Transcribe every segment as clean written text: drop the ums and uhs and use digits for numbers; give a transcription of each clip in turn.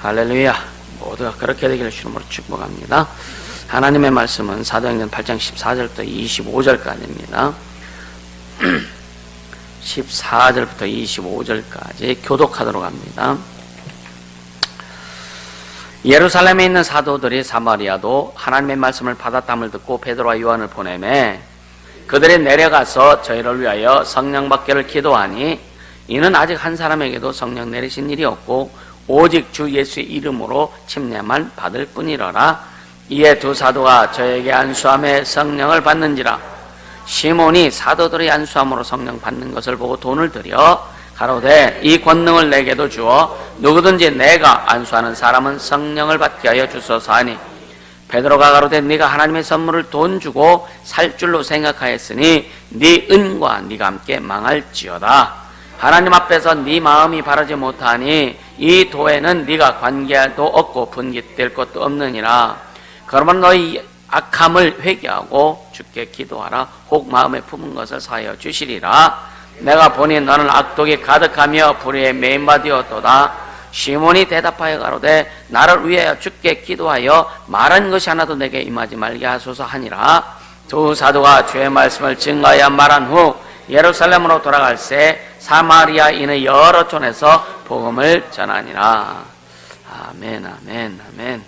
할렐루야. 모두가 그렇게 되기를 주님으로 축복합니다. 하나님의 말씀은 사도행전 8장 14절부터 25절까지입니다. 14절부터 25절까지 교독하도록 합니다. 예루살렘에 있는 사도들이 사마리아도 하나님의 말씀을 받았담을 듣고 베드로와 요한을 보내매 그들이 내려가서 저희를 위하여 성령 받기를 기도하니 이는 아직 한 사람에게도 성령 내리신 일이 없고 오직 주 예수의 이름으로 침례만 받을 뿐이러라. 이에 두 사도가 저에게 안수함에 성령을 받는지라. 시몬이 사도들의 안수함으로 성령 받는 것을 보고 돈을 들여 가로되 이 권능을 내게도 주어 누구든지 내가 안수하는 사람은 성령을 받게 하여 주소서 하니 베드로가 가로되 네가 하나님의 선물을 돈 주고 살 줄로 생각하였으니 네 은과 네가 함께 망할지어다. 하나님 앞에서 네 마음이 바르지 못하니 이 도에는 네가 관계도 없고 분깃될 것도 없느니라. 그러면 너희 악함을 회개하고 주께 기도하라. 혹 마음에 품은 것을 사하여 주시리라. 내가 보니 너는 악독이 가득하며 불의에 매인 바 되었도다. 시몬이 대답하여 가로되 나를 위하여 주께 기도하여 말한 것이 하나도 내게 임하지 말게 하소서 하니라. 두 사도가 주의 말씀을 증거하여 말한 후 예루살렘으로 돌아갈새 사마리아인의 여러 촌에서 복음을 전하니라. 아멘, 아멘, 아멘.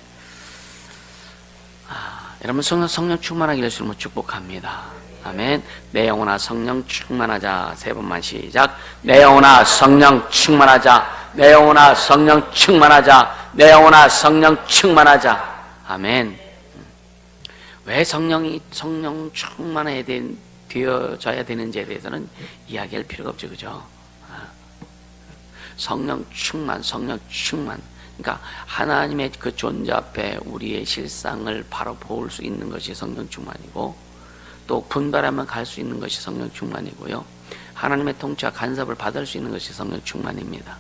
여러분 성령 충만하기를 주님으로 축복합니다. 아멘. 내 영혼아 성령 충만하자. 세 번만 시작. 내 영혼아 성령 충만하자. 내 영혼아 성령 충만하자. 내 영혼아 성령 충만하자. 아멘. 왜 성령 되어져야 되는지에 대해서는 이야기할 필요가 없죠, 그죠? 성령 충만. 그러니까 하나님의 그 존재 앞에 우리의 실상을 바로 볼 수 있는 것이 성령 충만이고, 또 분별하면 갈 수 있는 것이 성령 충만이고요. 하나님의 통치와 간섭을 받을 수 있는 것이 성령 충만입니다.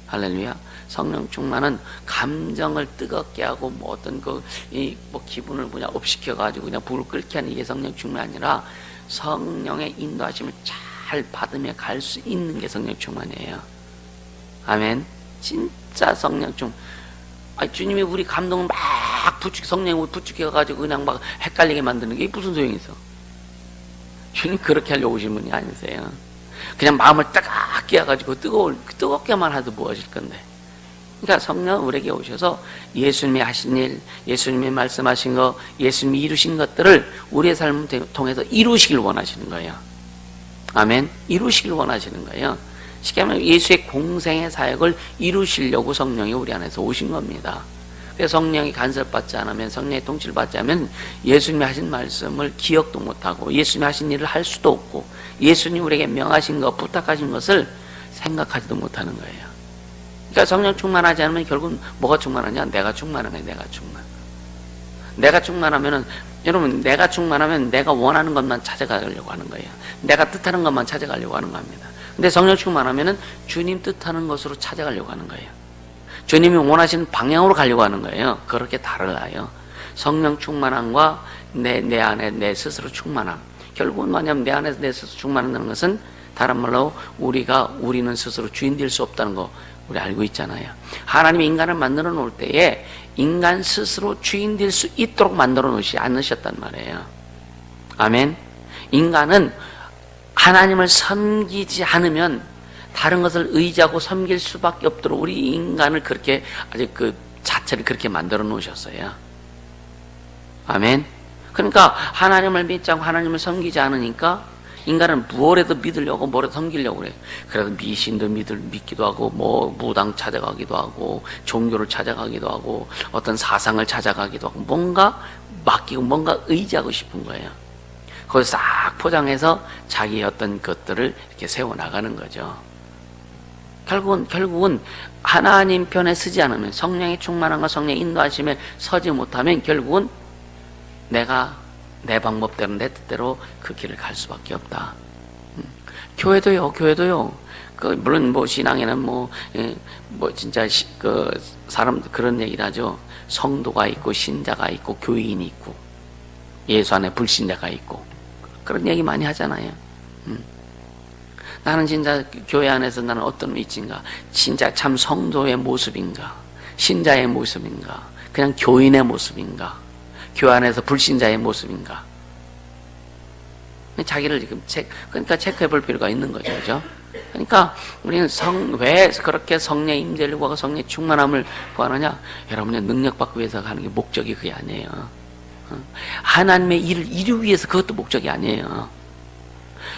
할렐루야. 성령 충만은 감정을 뜨겁게 하고 뭐 어떤 기분을 그냥 업시켜 가지고 그냥 불을 끓게 하는 이게 성령 충만이 아니라 성령의 인도하심을 잘 받으며 갈 수 있는 게 성령 충만이에요. 아멘. 진짜 성령 충만. 주님이 우리 감동을 막 성령을 부추겨 가지고 그냥 막 헷갈리게 만드는 게 무슨 소용이 있어? 주님 그렇게 하려고 오신 분이 아니세요. 그냥 마음을 따갑게 해가지고 뜨겁게만 해도 뭐 하실 건데. 그러니까 성령 우리에게 오셔서 예수님이 하신 일, 예수님이 말씀하신 거, 예수님이 이루신 것들을 우리의 삶을 통해서 이루시길 원하시는 거예요. 아멘. 이루시길 원하시는 거예요. 쉽게 하면 예수의 공생의 사역을 이루시려고 성령이 우리 안에서 오신 겁니다. 그래서 성령이 간섭받지 않으면, 성령의 통치를 받지 않으면 예수님이 하신 말씀을 기억도 못하고 예수님이 하신 일을 할 수도 없고 예수님이 우리에게 명하신 것, 부탁하신 것을 생각하지도 못하는 거예요. 그러니까 성령 충만하지 않으면 결국은 뭐가 충만하냐? 내가 충만한 거예요. 내가 충만하면은, 여러분, 내가 충만하면 내가 원하는 것만 찾아가려고 하는 거예요. 내가 뜻하는 것만 찾아가려고 하는 겁니다. 근데 성령 충만하면은 주님 뜻하는 것으로 찾아가려고 하는 거예요. 주님이 원하시는 방향으로 가려고 하는 거예요. 그렇게 달라요. 성령 충만함과 내 안에 내 스스로 충만함. 결국은 뭐냐면 내 안에서 내 스스로 충만한다는 것은 다른 말로 우리는 스스로 주인 될 수 없다는 거 우리 알고 있잖아요. 하나님이 인간을 만들어 놓을 때에 인간 스스로 주인 될 수 있도록 만들어 놓지 않으셨단 말이에요. 아멘. 인간은 하나님을 섬기지 않으면 다른 것을 의지하고 섬길 수밖에 없도록 우리 인간을 그렇게 아주 그 자체를 그렇게 만들어 놓으셨어요. 아멘. 그러니까 하나님을 믿지 않고 하나님을 섬기지 않으니까 인간은 무엇에도 믿으려고 뭐라도 섬기려고 그래요. 그래서 미신도 믿기도 하고 뭐 무당 찾아가기도 하고 종교를 찾아가기도 하고 어떤 사상을 찾아가기도 하고 뭔가 맡기고 뭔가 의지하고 싶은 거예요. 그걸 싹 포장해서 자기의 어떤 것들을 이렇게 세워나가는 거죠. 결국은 하나님 편에 서지 않으면, 성령의 충만함과 성령의 인도하심에 서지 못하면 결국은 내가 내 방법대로 내 뜻대로 그 길을 갈 수밖에 없다. 교회도요. 물론 뭐 신앙에는 진짜 사람들 그런 얘기를 하죠. 성도가 있고 신자가 있고 교인이 있고 예수 안에 불신자가 있고 그런 얘기 많이 하잖아요. 나는 진짜 교회 안에서 나는 어떤 위치인가? 진짜 참 성도의 모습인가? 신자의 모습인가? 그냥 교인의 모습인가? 교회 안에서 불신자의 모습인가? 자기를 지금 그러니까 체크해 볼 필요가 있는 거죠. 그죠? 그러니까 우리는 왜 그렇게 성령의 임재를 구하고 성령의 충만함을 구하느냐? 여러분의 능력 받기 위해서 가는 게 목적이 그게 아니에요. 하나님의 일을 이루기 위해서 그것도 목적이 아니에요.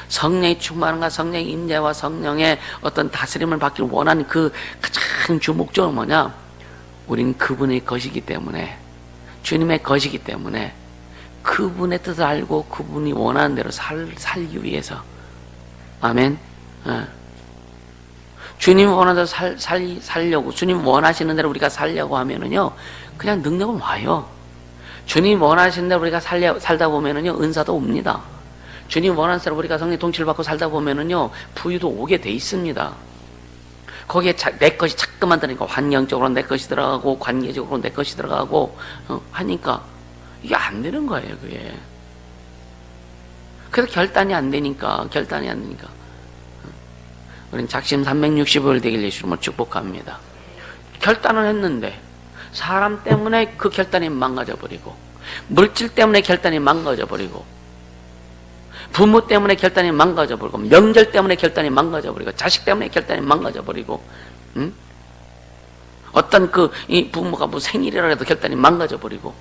성령의 충만함과 성령의 임재와 성령의 어떤 다스림을 받기를 원하는 그 가장 주목적은 뭐냐? 우린 그분의 것이기 때문에, 주님의 것이기 때문에 그분의 뜻을 알고 그분이 원하는 대로 살기 위해서. 아멘. 주님 원하는 대로 살려고, 주님 원하시는 대로 우리가 살려고 하면은요, 그냥 능력은 와요. 주님 원하시는 대로 우리가 살다 보면은요, 은사도 옵니다. 주님 원하는 대로 우리가 성령 통치를 받고 살다 보면은요, 부유도 오게 돼 있습니다. 거기에 내 것이 자꾸만 들어가니까 환경적으로 내 것이 들어가고 관계적으로 내 것이 들어가고 하니까 이게 안 되는 거예요. 그게. 그래서 결단이 안 되니까 우리는 작심 365일 되길 예수님을 축복합니다. 결단을 했는데 사람 때문에 그 결단이 망가져버리고, 물질 때문에 결단이 망가져버리고, 부모 때문에 결단이 망가져버리고, 명절 때문에 결단이 망가져버리고, 자식 때문에 결단이 망가져버리고, 어떤 이 부모가 뭐 생일이라 해도 결단이 망가져버리고,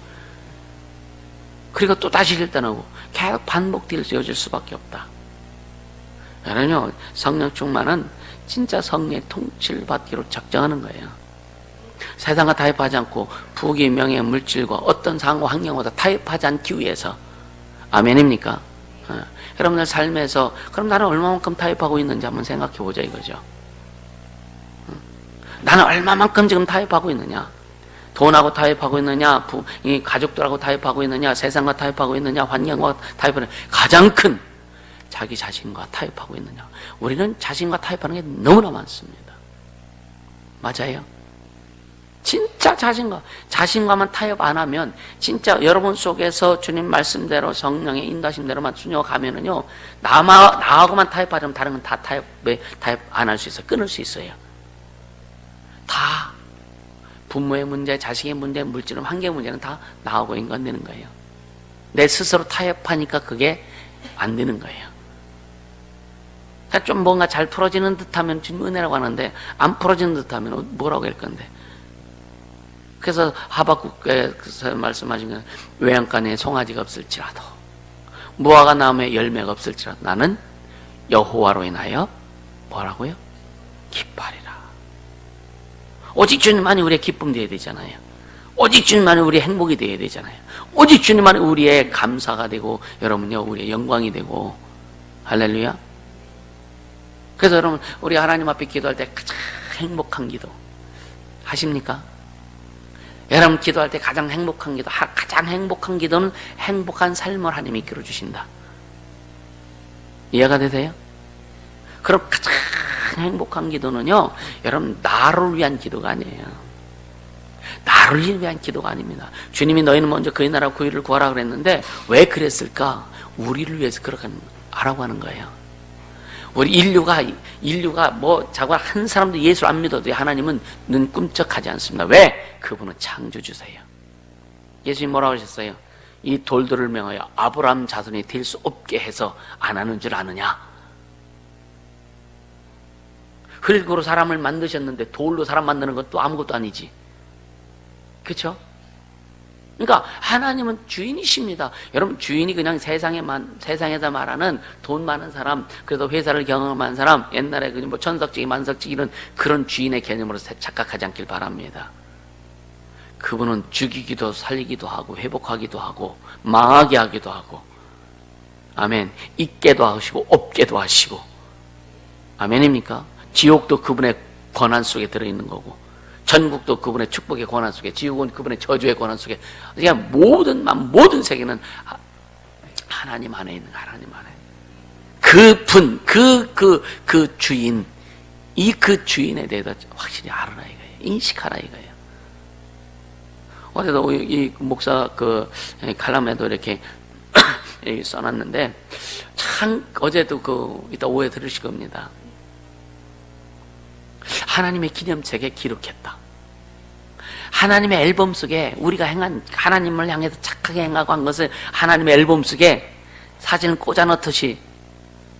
그리고 또 다시 결단하고, 계속 반복되어질 수밖에 없다. 여러분요, 성령 충만은 진짜 성령의 통치를 받기로 작정하는 거예요. 세상과 타협하지 않고 부귀, 명예, 물질과 어떤 상황과 환경보다 타협하지 않기 위해서. 아멘입니까? 여러분들 삶에서 그럼 나는 얼마만큼 타협하고 있는지 한번 생각해 보자 이거죠. 나는 얼마만큼 지금 타협하고 있느냐? 돈하고 타협하고 있느냐? 가족들하고 타협하고 있느냐? 세상과 타협하고 있느냐? 환경과 타협하는 가장 큰 자기 자신과 타협하고 있느냐? 우리는 자신과 타협하는 게 너무나 많습니다. 맞아요? 진짜 자신과만 타협 안 하면, 진짜 여러분 속에서 주님 말씀대로 성령의 인도하심대로만 순종하면은요, 나하고만 타협하려면 다른 건 다 타협 안 할 수 있어요. 끊을 수 있어요. 다 부모의 문제, 자식의 문제, 물질은 환경의 문제는 다 나하고 연관되는 거예요. 내 스스로 타협하니까 그게 안 되는 거예요. 그러니까 좀 뭔가 잘 풀어지는 듯하면 주님 은혜라고 하는데, 안 풀어지는 듯하면 뭐라고 할 건데. 그래서 하박국에서 말씀하시면, 외양간에 송아지가 없을지라도, 무화과 나무에 열매가 없을지라도 나는 여호와로 인하여 뭐라고요? 기뻐하리라. 오직 주님만이 우리의 기쁨 되어야 되잖아요. 오직 주님만이 우리의 행복이 되어야 되잖아요. 오직 주님만이 우리의 감사가 되고, 여러분요, 우리의 영광이 되고. 할렐루야. 그래서 여러분, 우리 하나님 앞에 기도할 때 가장 행복한 기도 하십니까? 여러분 기도할 때 가장 행복한 기도는 행복한 삶을 하나님이 이끌어주신다. 이해가 되세요? 그럼 가장 행복한 기도는요, 여러분 나를 위한 기도가 아니에요. 나를 위한 기도가 아닙니다. 주님이 너희는 먼저 그의 나라 그 일을 구하라 그랬는데 왜 그랬을까? 우리를 위해서 그렇게 하라고 하는 거예요. 우리 인류가 뭐 자꾸 한 사람도 예수를 안 믿어도 하나님은 눈 꿈쩍하지 않습니다. 왜? 그분은 창조주세요. 예수님 뭐라고 하셨어요? 이 돌들을 명하여 아브라함 자손이 될 수 없게 해서 안 하는 줄 아느냐? 흙으로 사람을 만드셨는데 돌로 사람 만드는 것도 아무것도 아니지. 그렇죠? 그러니까 하나님은 주인이십니다. 여러분, 주인이 그냥 세상에서 말하는 돈 많은 사람, 그래도 회사를 경험한 사람, 옛날에 뭐 천석지기 만석지기 이런 그런 주인의 개념으로 착각하지 않길 바랍니다. 그분은 죽이기도 살리기도 하고 회복하기도 하고 망하게 하기도 하고, 아멘, 있게도 하시고 없게도 하시고, 아멘입니까? 지옥도 그분의 권한 속에 들어있는 거고, 전국도 그분의 축복의 권한 속에, 지옥은 그분의 저주의 권한 속에, 그냥 모든 세계는 하나님 안에 있는 하나님 안에. 그분, 그 주인, 그 주인에 대해서 확실히 알아라 이거예요. 인식하라 이거예요. 어제도 이 목사 칼럼에도 이렇게 써놨는데, 참, 어제도 이따 오해 들으실 겁니다. 하나님의 기념책에 기록했다. 하나님의 앨범 속에 우리가 행한, 하나님을 향해서 착하게 행하고 한 것을 하나님의 앨범 속에 사진을 꽂아 넣듯이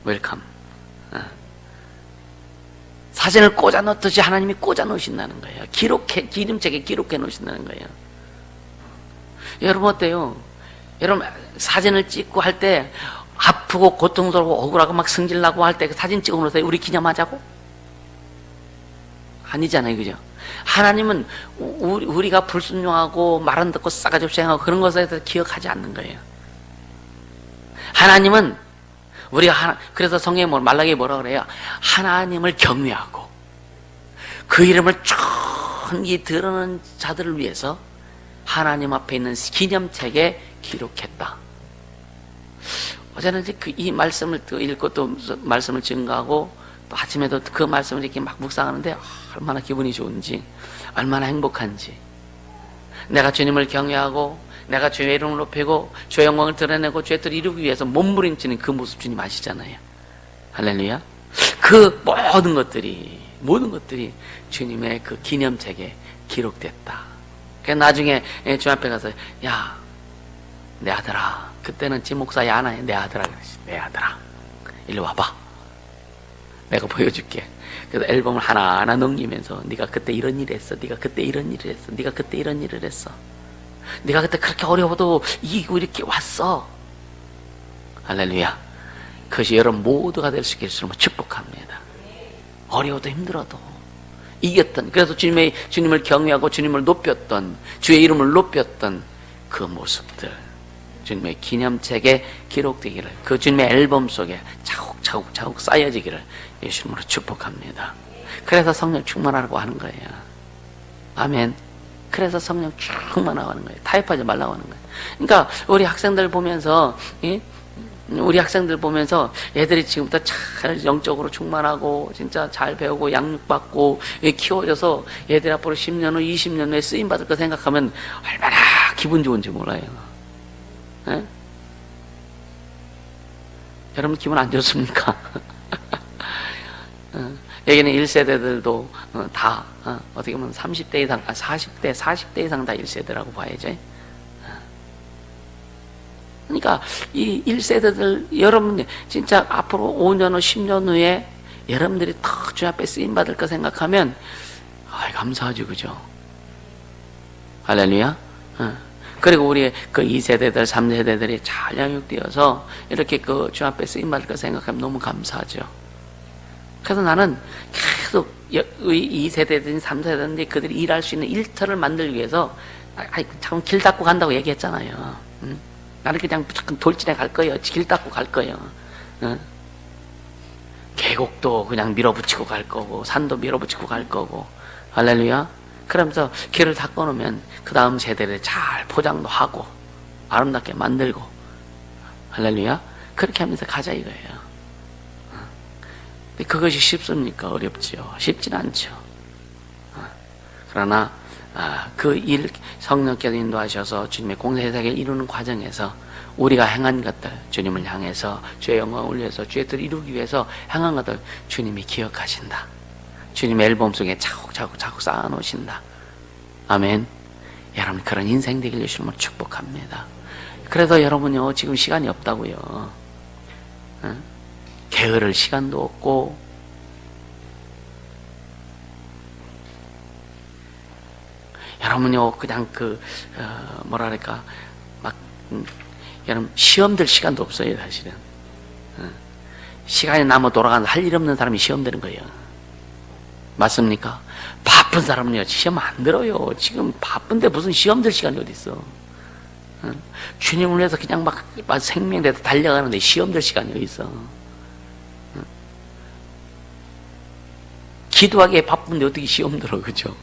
웰컴, 사진을 꽂아 넣듯이 하나님이 꽂아 놓으신다는 거예요. 기름책에 기록해 놓으신다는 거예요. 여러분 어때요? 여러분 사진을 찍고 할 때 아프고 고통스럽고 억울하고 막 승질나고 할 때 그 사진 찍어 놓으세요. 우리 기념하자고? 아니잖아요, 그죠? 하나님은 우리가 불순종하고 말 안 듣고 싸가지 없이 행하고 그런 것에 대해서 기억하지 않는 거예요. 하나님은 그래서 성경에 말라기에 뭐라 그래요? 하나님을 경외하고 그 이름을 촌히 드러내는 자들을 위해서 하나님 앞에 있는 기념책에 기록했다. 어제는 이제 이 말씀을 읽고 또 말씀을 증거하고 또 아침에도 그 말씀을 이렇게 막 묵상하는데 얼마나 기분이 좋은지, 얼마나 행복한지. 내가 주님을 경외하고 내가 주의 이름을 높이고 주의 영광을 드러내고 주의 뜻을 이루기 위해서 몸부림치는 그 모습 주님 아시잖아요. 할렐루야. 그 모든 것들이 주님의 그 기념책에 기록됐다. 그래서 나중에 주님 앞에 가서 야, 내 아들아, 그때는 지 목사야 하나야, 내 아들아 그랬지. 내 아들아, 일로 와봐. 내가 보여줄게. 그래서 앨범을 하나하나 넘기면서 네가 그때 이런 일을 했어. 네가 그때 이런 일을 했어. 네가 그때 이런 일을 했어. 네가 그때 그렇게 어려워도 이기고 이렇게 왔어. 할렐루야. 그것이 여러분 모두가 될 수 있기를 축복합니다. 어려워도 힘들어도 이겼던, 그래서 주님을 경외하고 주님을 높였던, 주의 이름을 높였던 그 모습들 주님의 기념책에 기록되기를, 그 주님의 앨범 속에 차곡차곡 쌓여지기를 예수님으로 축복합니다. 그래서 성령 충만하라고 하는 거예요. 아멘. 그래서 성령 충만하라고 하는 거예요. 타협하지 말라고 하는 거예요. 그러니까 우리 학생들 보면서 애들이 지금부터 잘 영적으로 충만하고 진짜 잘 배우고 양육받고 키워져서 애들 앞으로 10년 후 20년 후에 쓰임받을 거 생각하면 얼마나 기분 좋은지 몰라요. 에? 여러분 기분 안 좋습니까? 여기는 1세대들도 다 어떻게 보면 30대 이상, 40대 이상 다 1세대라고 봐야죠. 그러니까 이 1세대들 여러분 진짜 앞으로 5년 후 10년 후에 여러분들이 더 주 앞에 쓰임받을 거 생각하면 감사하죠, 그죠? 할렐루야. 그리고 우리 그 2세대들 3세대들이 잘 양육되어서 이렇게 그 주 앞에 쓰임받을 거 생각하면 너무 감사하죠. 그래서 나는 계속 2세대든 3세대든지 그들이 일할 수 있는 일터를 만들기 위해서 참 길 닦고 간다고 얘기했잖아요. 나는 그냥 무조건 돌진해 갈 거예요. 길 닦고 갈 거예요. 계곡도 그냥 밀어붙이고 갈 거고 산도 밀어붙이고 갈 거고. 할렐루야. 그러면서 길을 닦아놓으면 그 다음 세대를 잘 포장도 하고 아름답게 만들고. 할렐루야. 그렇게 하면서 가자 이거예요. 근데 그것이 쉽습니까? 어렵죠. 쉽진 않죠. 그러나 그 일 성령께서 인도하셔서 주님의 공생애사를 이루는 과정에서 우리가 행한 것들, 주님을 향해서 주의 영광을 올려서 주의 뜻을 이루기 위해서 행한 것들 주님이 기억하신다. 주님의 앨범 속에 차곡차곡 쌓아놓으신다. 아멘. 여러분 그런 인생 되길 예수님으로 축복합니다. 그래서 여러분요 지금 시간이 없다고요. 게으를 시간도 없고 여러분요 그냥 여러분 시험 들 시간도 없어요. 사실은 시간이 남아 돌아가는 할 일 없는 사람이 시험 드는 거예요. 맞습니까? 바쁜 사람은요 시험 안 들어요. 지금 바쁜데 무슨 시험 들 시간이 어디 있어? 주님을 위해서 그냥 막 생명돼서 달려가는데 시험 들 시간이 어디 있어? 기도하기에 바쁜데 어떻게 시험 들어, 그죠?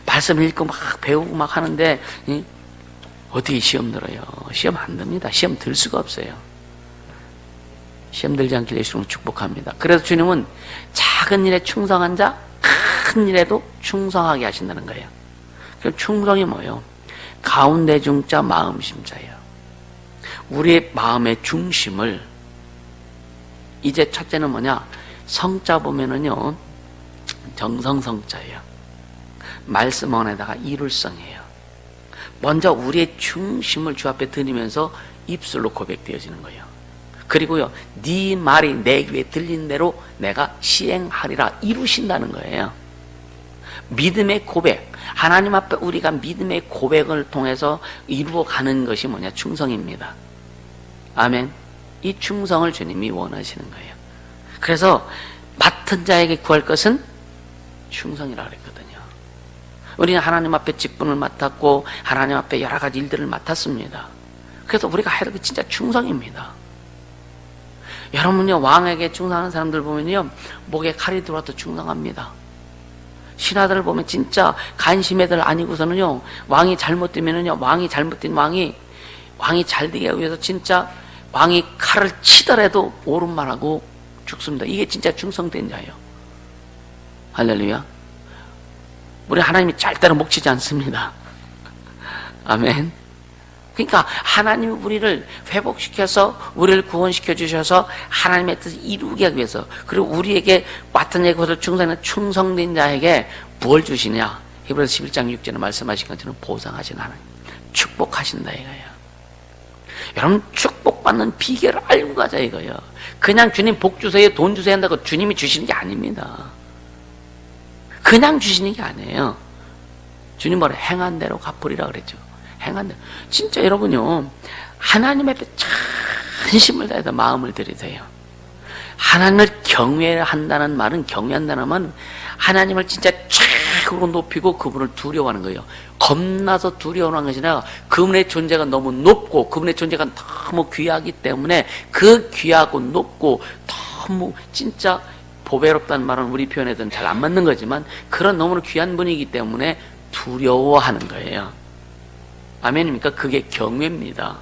말씀 읽고 막 배우고 막 하는데 어떻게 시험 들어요? 시험 안 듭니다. 시험 들 수가 없어요. 시험 들지 않길 예수님을 축복합니다. 그래서 주님은 작은 일에 충성한 자, 큰 일에도 충성하게 하신다는 거예요. 그럼 충성이 뭐예요? 가운데 중자 마음심자예요. 우리의 마음의 중심을 이제 첫째는 뭐냐? 성자 보면은요 정성성자예요. 말씀 안에다가 이룰성이에요. 먼저 우리의 중심을 주 앞에 드리면서 입술로 고백되어지는 거예요. 그리고요, 네 말이 내 귀에 들린 대로 내가 시행하리라 이루신다는 거예요. 믿음의 고백, 하나님 앞에 우리가 믿음의 고백을 통해서 이루어가는 것이 뭐냐? 충성입니다. 아멘. 이 충성을 주님이 원하시는 거예요. 그래서 맡은 자에게 구할 것은 충성이라 그랬거든요. 우리는 하나님 앞에 직분을 맡았고 하나님 앞에 여러 가지 일들을 맡았습니다. 그래서 우리가 해야 될 게 진짜 충성입니다. 여러분요, 왕에게 충성하는 사람들 보면요, 목에 칼이 들어와도 충성합니다. 신하들을 보면 진짜 간심애들 아니고서는요, 왕이 잘못되면은요, 왕이 잘 되기 위해서 진짜 왕이 칼을 치더라도 옳은 말하고 죽습니다. 이게 진짜 충성된 자예요. 할렐루야. 우리 하나님이 절대로 목 치지 않습니다. 아멘. 그러니까 하나님이 우리를 회복시켜서 우리를 구원시켜 주셔서 하나님의 뜻을 이루게 하기 위해서, 그리고 우리에게 맡은 예고를 충성하는 충성된 자에게 뭘 주시냐? 히브리서 11장 6절에 말씀하신 것처럼 보상하신 하나님, 축복하신다 이거예요. 여러분, 축복받는 비결을 알고 가자 이거예요. 그냥 주님 복 주세요, 돈 주세요 한다고 주님이 주시는 게 아닙니다. 그냥 주시는 게 아니에요. 주님 뭐래? 행한 대로 갚으리라 그랬죠. 행한 대로. 진짜 여러분요, 하나님 앞에 전심을 다해서 마음을 들이세요. 하나님을 경외한다는 말은, 경외한다는 말은 하나님을 진짜 최고로 높이고 그분을 두려워하는 거예요. 겁나서 두려워하는 것이 아니라 그분의 존재가 너무 높고 그분의 존재가 너무 귀하기 때문에 그 귀하고 높고 너무 진짜 보배롭다는 말은 우리 표현에서는 잘 안 맞는 거지만 그런 너무나 귀한 분이기 때문에 두려워하는 거예요. 아멘입니까? 그게 경외입니다.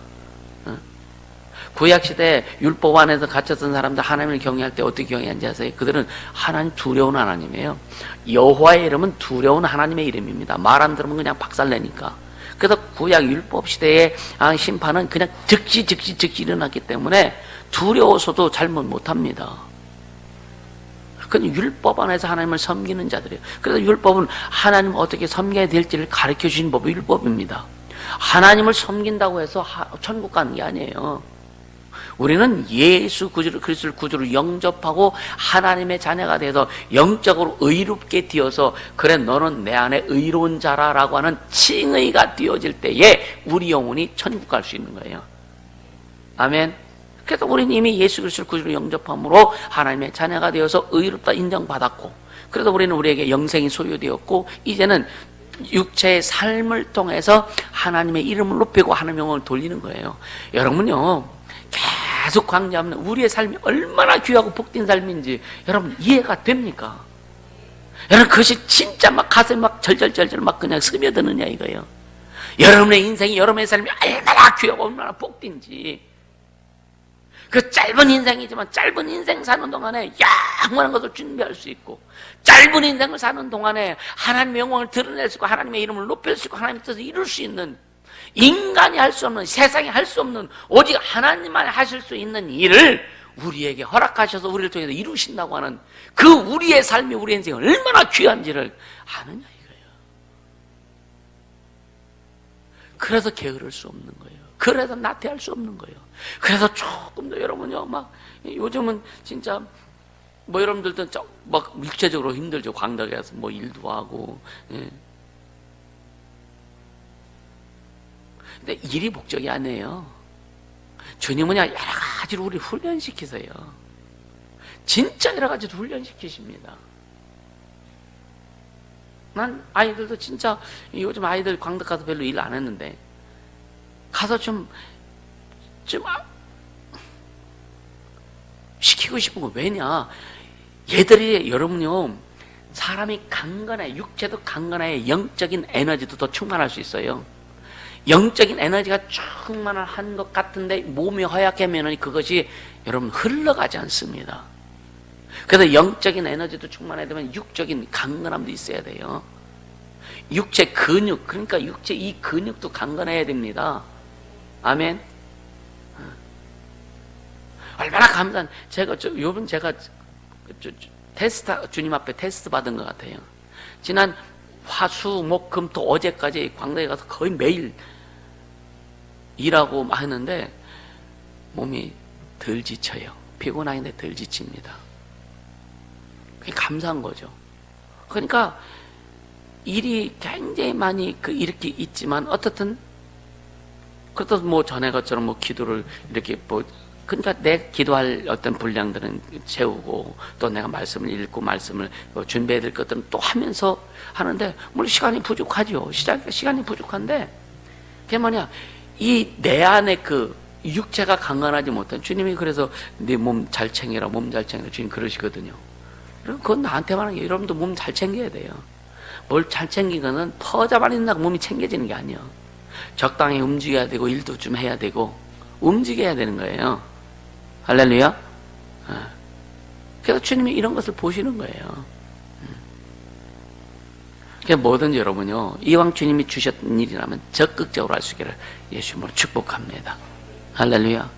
구약시대 율법 안에서 갇혔던 사람들 하나님을 경외할 때 어떻게 경외하는지 아세요? 그들은 하나님 두려운 하나님이에요. 여호와의 이름은 두려운 하나님의 이름입니다. 말 안 들으면 그냥 박살내니까. 그래서 구약 율법 시대의 심판은 그냥 즉시 일어났기 때문에 두려워서도 잘못 못합니다. 그건 율법 안에서 하나님을 섬기는 자들이에요. 그래서 율법은 하나님을 어떻게 섬겨야 될지를 가르쳐 주신 법이 율법입니다. 하나님을 섬긴다고 해서 천국 가는 게 아니에요. 우리는 예수 그리스도를 구주로 영접하고 하나님의 자녀가 돼서 영적으로 의롭게 되어서, 그래 너는 내 안에 의로운 자라라고 하는 칭의가 되어질 때에 우리 영혼이 천국 갈 수 있는 거예요. 아멘. 그래서 우리는 이미 예수 그리스도를 구주로 영접함으로 하나님의 자녀가 되어서 의롭다 인정받았고, 그래서 우리는 우리에게 영생이 소유되었고, 이제는 육체의 삶을 통해서 하나님의 이름을 높이고 하나님의 영광을 돌리는 거예요. 여러분요, 계속 광야하면 우리의 삶이 얼마나 귀하고 복된 삶인지 여러분 이해가 됩니까? 여러분 그것이 진짜 막 가슴에 막 절절절절 막 그냥 스며드느냐 이거예요. 여러분의 인생이, 여러분의 삶이 얼마나 귀하고 얼마나 복된지, 그 짧은 인생이지만 짧은 인생 사는 동안에 영원한 것을 준비할 수 있고, 짧은 인생을 사는 동안에 하나님의 영광을 드러낼 수 있고 하나님의 이름을 높일 수 있고 하나님의 뜻을 이룰 수 있는, 인간이 할 수 없는, 세상이 할 수 없는, 오직 하나님만 하실 수 있는 일을 우리에게 허락하셔서 우리를 통해서 이루신다고 하는 그 우리의 삶이, 우리의 인생이 얼마나 귀한지를 아느냐 이거예요. 그래서 게으를 수 없는 거예요. 그래서 나태할 수 없는 거예요. 그래서 조금 더 여러분요, 막 요즘은 진짜 뭐 여러분들도 막 육체적으로 힘들죠. 광덕에 가서 뭐 일도 하고. 예. 근데 일이 목적이 아니에요. 주님은 여러 가지로 우리 훈련시키세요. 진짜 여러 가지로 훈련시키십니다. 난 아이들도 진짜 요즘 아이들 광덕 가서 별로 일 안 했는데 가서 좀 시키고 싶은 거 왜냐? 얘들이, 여러분요, 사람이 강건해, 육체도 강건해, 영적인 에너지도 더 충만할 수 있어요. 영적인 에너지가 충만한 것 같은데 몸이 허약하면 그것이 여러분 흘러가지 않습니다. 그래서 영적인 에너지도 충만해야 되면 육적인 강건함도 있어야 돼요. 육체 근육, 그러니까 육체 이 근육도 강건해야 됩니다. 아멘. 얼마나 감사한, 요번 제가 테스트, 주님 앞에 테스트 받은 것 같아요. 지난 화수 목금토 어제까지 광장에 가서 거의 매일 일하고 하는데 몸이 덜 지쳐요. 피곤한데 덜 지칩니다. 그게 감사한 거죠. 그러니까 일이 굉장히 많이 이렇게 있지만 어떻든 그렇다고 뭐 전에 것처럼 뭐 기도를 이렇게 뭐 그러니까 내 기도할 어떤 분량들은 채우고 또 내가 말씀을 읽고 말씀을 준비해야 될 것들은 또 하면서 하는데 물론 시간이 부족하죠. 시간이 부족한데 그게 뭐냐, 이 내 안에 그 육체가 강건하지 못한, 주님이 그래서 네 몸 잘 챙기라, 몸 잘 챙기라 주님 그러시거든요. 그건 나한테만 하는 게, 여러분도 몸 잘 챙겨야 돼요. 뭘 잘 챙기거는 퍼자만 있나고 몸이 챙겨지는 게 아니에요. 적당히 움직여야 되고 일도 좀 해야 되고 움직여야 되는 거예요. 할렐루야. 그래서 주님이 이런 것을 보시는 거예요. 그러니까 뭐든지 여러분요, 이왕 주님이 주셨던 일이라면 적극적으로 할 수 있기를 예수님으로 축복합니다. 할렐루야.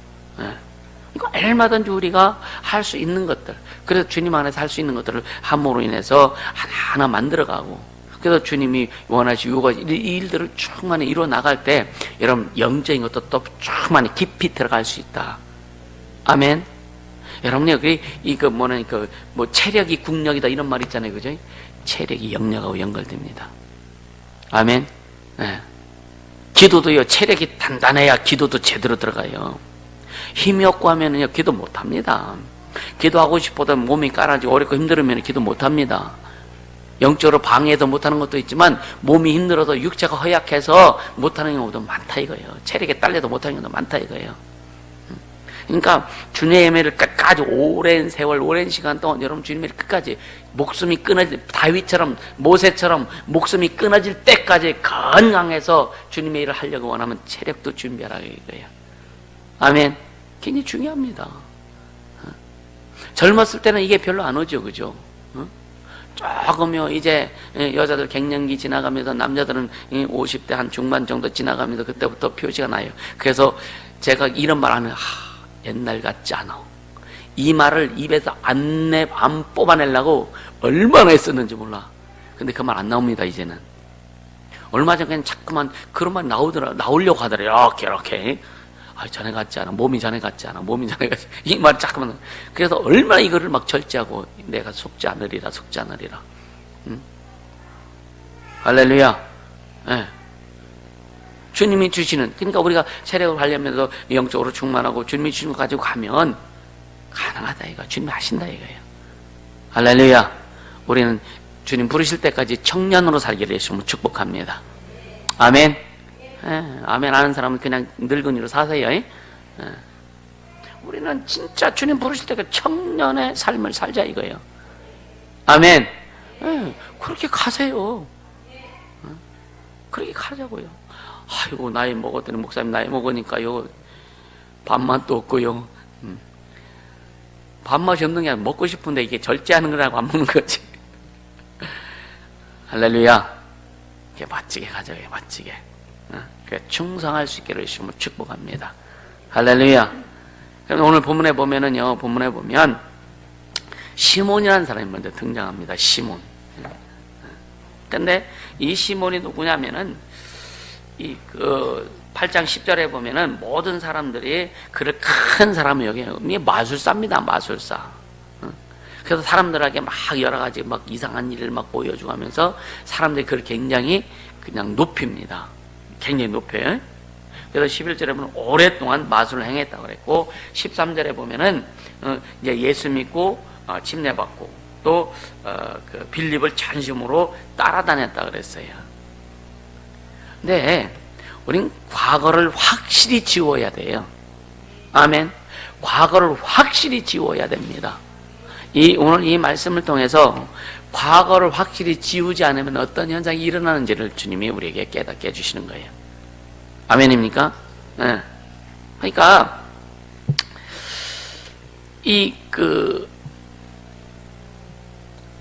이거 얼마든지 우리가 할 수 있는 것들, 그래서 주님 안에서 할 수 있는 것들을 함으로 인해서 하나하나 만들어가고, 그래서 주님이 원하시고 이 일들을 충만히 이루어 나갈 때 여러분 영적인 것도 또 충만히 깊이 들어갈 수 있다. 아멘. 여러분이 여기 이거 뭐는 뭐 체력이 국력이다 이런 말 있잖아요, 그죠? 체력이 영력하고 연결됩니다. 아멘. 네. 기도도요, 체력이 단단해야 기도도 제대로 들어가요. 힘이 없고 하면은요, 기도 못 합니다. 기도하고 싶어도 몸이 깔아지고 어렵고 힘들으면 기도 못 합니다. 영적으로 방해도 못하는 것도 있지만 몸이 힘들어서 육체가 허약해서 못하는 경우도 많다 이거예요. 체력에 딸려도 못하는 경우도 많다 이거예요. 그러니까 주님의 예매를 끝까지 오랜 세월, 오랜 시간 동안 여러분 주님의 끝까지 목숨이 끊어질, 다윗처럼 모세처럼 목숨이 끊어질 때까지 건강해서 주님의 일을 하려고 원하면 체력도 준비하라 이거예요. 아멘. 굉장히 중요합니다. 젊었을 때는 이게 별로 안 오죠, 그죠? 조금요, 이제 여자들 갱년기 지나가면서 남자들은 50대 한 중반 정도 지나가면서 그때부터 표시가 나요. 그래서 제가 이런 말 하면 옛날 같지 않아. 이 말을 입에서 안 뽑아내려고 얼마나 했었는지 몰라. 근데 그 말 안 나옵니다, 이제는. 얼마 전에 그냥 자꾸만 그런 말 나오려고 하더래요. 이렇게. 전에 같지 않아. 몸이 전에 같지 않아. 몸이 전에 같지 않아. 이 말 자꾸만. 그래서 얼마나 이거를 막 절제하고 내가 속지 않으리라. 응? 할렐루야. 네. 주님이 주시는, 그러니까 우리가 체력을 하려면서 영적으로 충만하고 주님이 주신 거 가지고 가면 가능하다 이거. 주님이 하신다 이거예요. 할렐루야. 우리는 주님 부르실 때까지 청년으로 살기를 예수님으로 축복합니다. 아멘. 아멘 하는 사람은 그냥 늙은이로 사세요. 우리는 진짜 주님 부르실 때까지 청년의 삶을 살자 이거예요. 아멘. 그렇게 가세요. 그렇게 가자고요. 아이고 나이 먹었더니 목사님 나이 먹으니까요 밥맛도 없고요. 밥맛이 없는 게 아니라 먹고 싶은데 이게 절제하는 거라고 안 먹는 거지. 할렐루야. 이게 멋지게 가져요, 멋지게. 충성할 수 있기를 예수님을 축복합니다. 할렐루야. 오늘 본문에 보면은요, 본문에 보면 시몬이라는 사람이 먼저 등장합니다. 시몬. 근데 이 시몬이 누구냐면은 8장 10절에 보면은 모든 사람들이 그를 큰 사람을 여겨요. 이게 마술사입니다, 마술사. 그래서 사람들에게 막 여러 가지 막 이상한 일을 막 보여주고 하면서 사람들이 그를 굉장히 그냥 높입니다. 굉장히 높여요. 그래서 11절에 보면 오랫동안 마술을 행했다고 그랬고, 13절에 보면은 이제 예수 믿고 침례받고 또 그 빌립을 전심으로 따라다녔다 그랬어요. 근데 우린 과거를 확실히 지워야 돼요. 아멘. 과거를 확실히 지워야 됩니다. 오늘 이 말씀을 통해서 과거를 확실히 지우지 않으면 어떤 현상이 일어나는지를 주님이 우리에게 깨닫게 해주시는 거예요. 아멘입니까? 네. 그러니까 이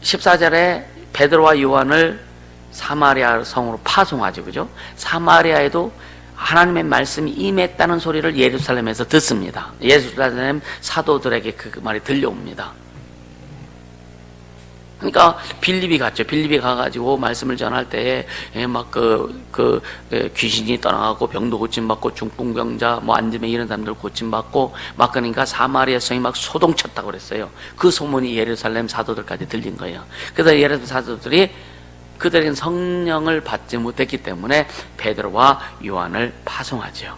14절에 베드로와 요한을 사마리아 성으로 파송하죠, 그죠? 사마리아에도 하나님의 말씀이 임했다는 소리를 예루살렘에서 듣습니다. 예루살렘 사도들에게 그 말이 들려옵니다. 그러니까 빌립이 갔죠. 빌립이 가가지고 말씀을 전할 때에 막 귀신이 떠나가고 병도 고침받고 중풍병자 뭐 안드메 이런 사람들 고침받고 막 그러니까 사마리아 성이 막 소동쳤다고 그랬어요. 그 소문이 예루살렘 사도들까지 들린 거예요. 그래서 예루살렘 사도들이 그들은 성령을 받지 못했기 때문에 베드로와 요한을 파송하죠.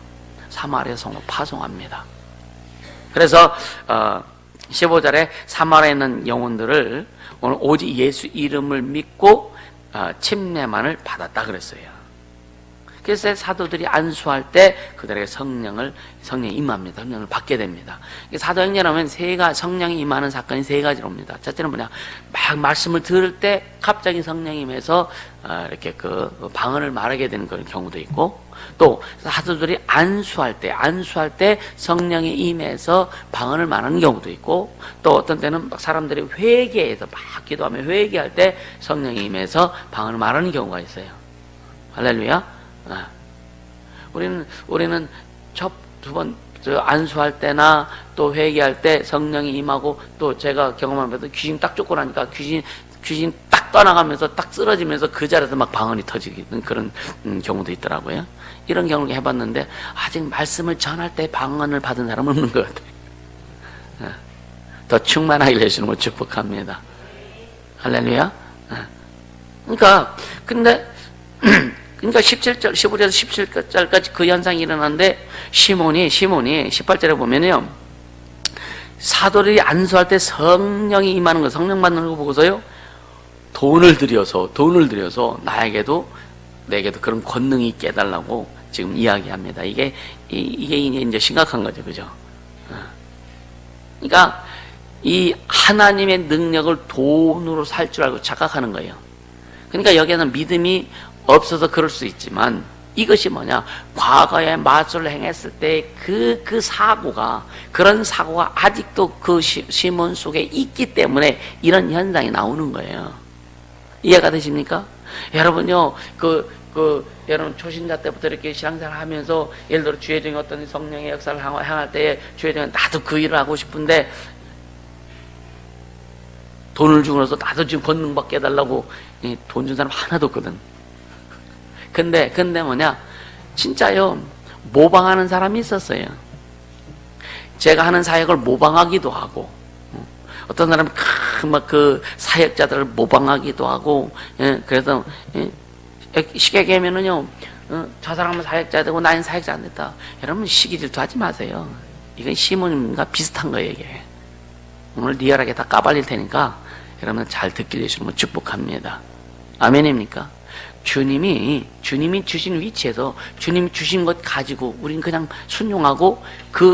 사마리아 성으로 파송합니다. 그래서 15절에 사마리아에 있는 영혼들을 오늘 오직 예수 이름을 믿고 침례만을 받았다 그랬어요. 그래서 사도들이 안수할 때 그들에게 성령이 임합니다. 성령을 받게 됩니다. 사도행전하면 성령이 임하는 사건이 세 가지로 옵니다. 첫째는 뭐냐, 막 말씀을 들을 때 갑자기 성령이 임해서 이렇게 그 방언을 말하게 되는 그런 경우도 있고, 또 사도들이 안수할 때 성령이 임해서 방언을 말하는 경우도 있고, 또 어떤 때는 사람들이 회개해서 막 기도하며 회개할 때 성령이 임해서 방언을 말하는 경우가 있어요. 할렐루야. 우리는 첫 두 번 안수할 때나 또 회개할 때 성령이 임하고, 또 제가 경험한 바도 귀신 딱 쫓고 나니까 귀신 딱 떠나가면서 딱 쓰러지면서 그 자리에서 막 방언이 터지는 그런 경우도 있더라고요. 이런 경우를 해봤는데 아직 말씀을 전할 때 방언을 받은 사람은 없는 것 같아요. 더 충만하게 해주시는 걸 축복합니다. 할렐루야. 그러니까 17절, 15절에서 17절까지 그 현상이 일어나는데, 시몬이 18절에 보면요, 사도들이 안수할 때 성령이 임하는 거, 성령 받는 거 보고서요, 돈을 들여서 내게도 그런 권능이 있게 해달라고 지금 이야기합니다. 이게 이제 심각한 거죠. 그죠? 그러니까 이 하나님의 능력을 돈으로 살 줄 알고 착각하는 거예요. 그러니까 여기에는 믿음이 없어서 그럴 수 있지만, 이것이 뭐냐, 과거에 마술을 행했을 때 그런 사고가 아직도 그 시몬 속에 있기 때문에 이런 현상이 나오는 거예요. 이해가 되십니까? 여러분요, 여러분 초신자 때부터 이렇게 신앙생활 하면서, 예를 들어 주의 중에 어떤 성령의 역사를 행할 때에 주의 중에 나도 그 일을 하고 싶은데 돈을 주고 나서 나도 지금 권능 받게 해달라고 돈 준 사람 하나도 없거든. 근데 뭐냐, 진짜요, 모방하는 사람이 있었어요. 제가 하는 사역을 모방하기도 하고, 어떤 사람은 그 사역자들을 모방하기도 하고, 그래서 쉽게 얘기하면은요, 저 사람은 사역자 되고 나는 사역자 안 됐다. 여러분 시기 질투하지 마세요. 이건 시몬과 비슷한 거예요, 이게. 오늘 리얼하게 다 까발릴 테니까 여러분 잘 듣길 주시면 축복합니다. 아멘입니까? 주님이 주신 위치에서 주님이 주신 것 가지고 우리는 그냥 순종하고,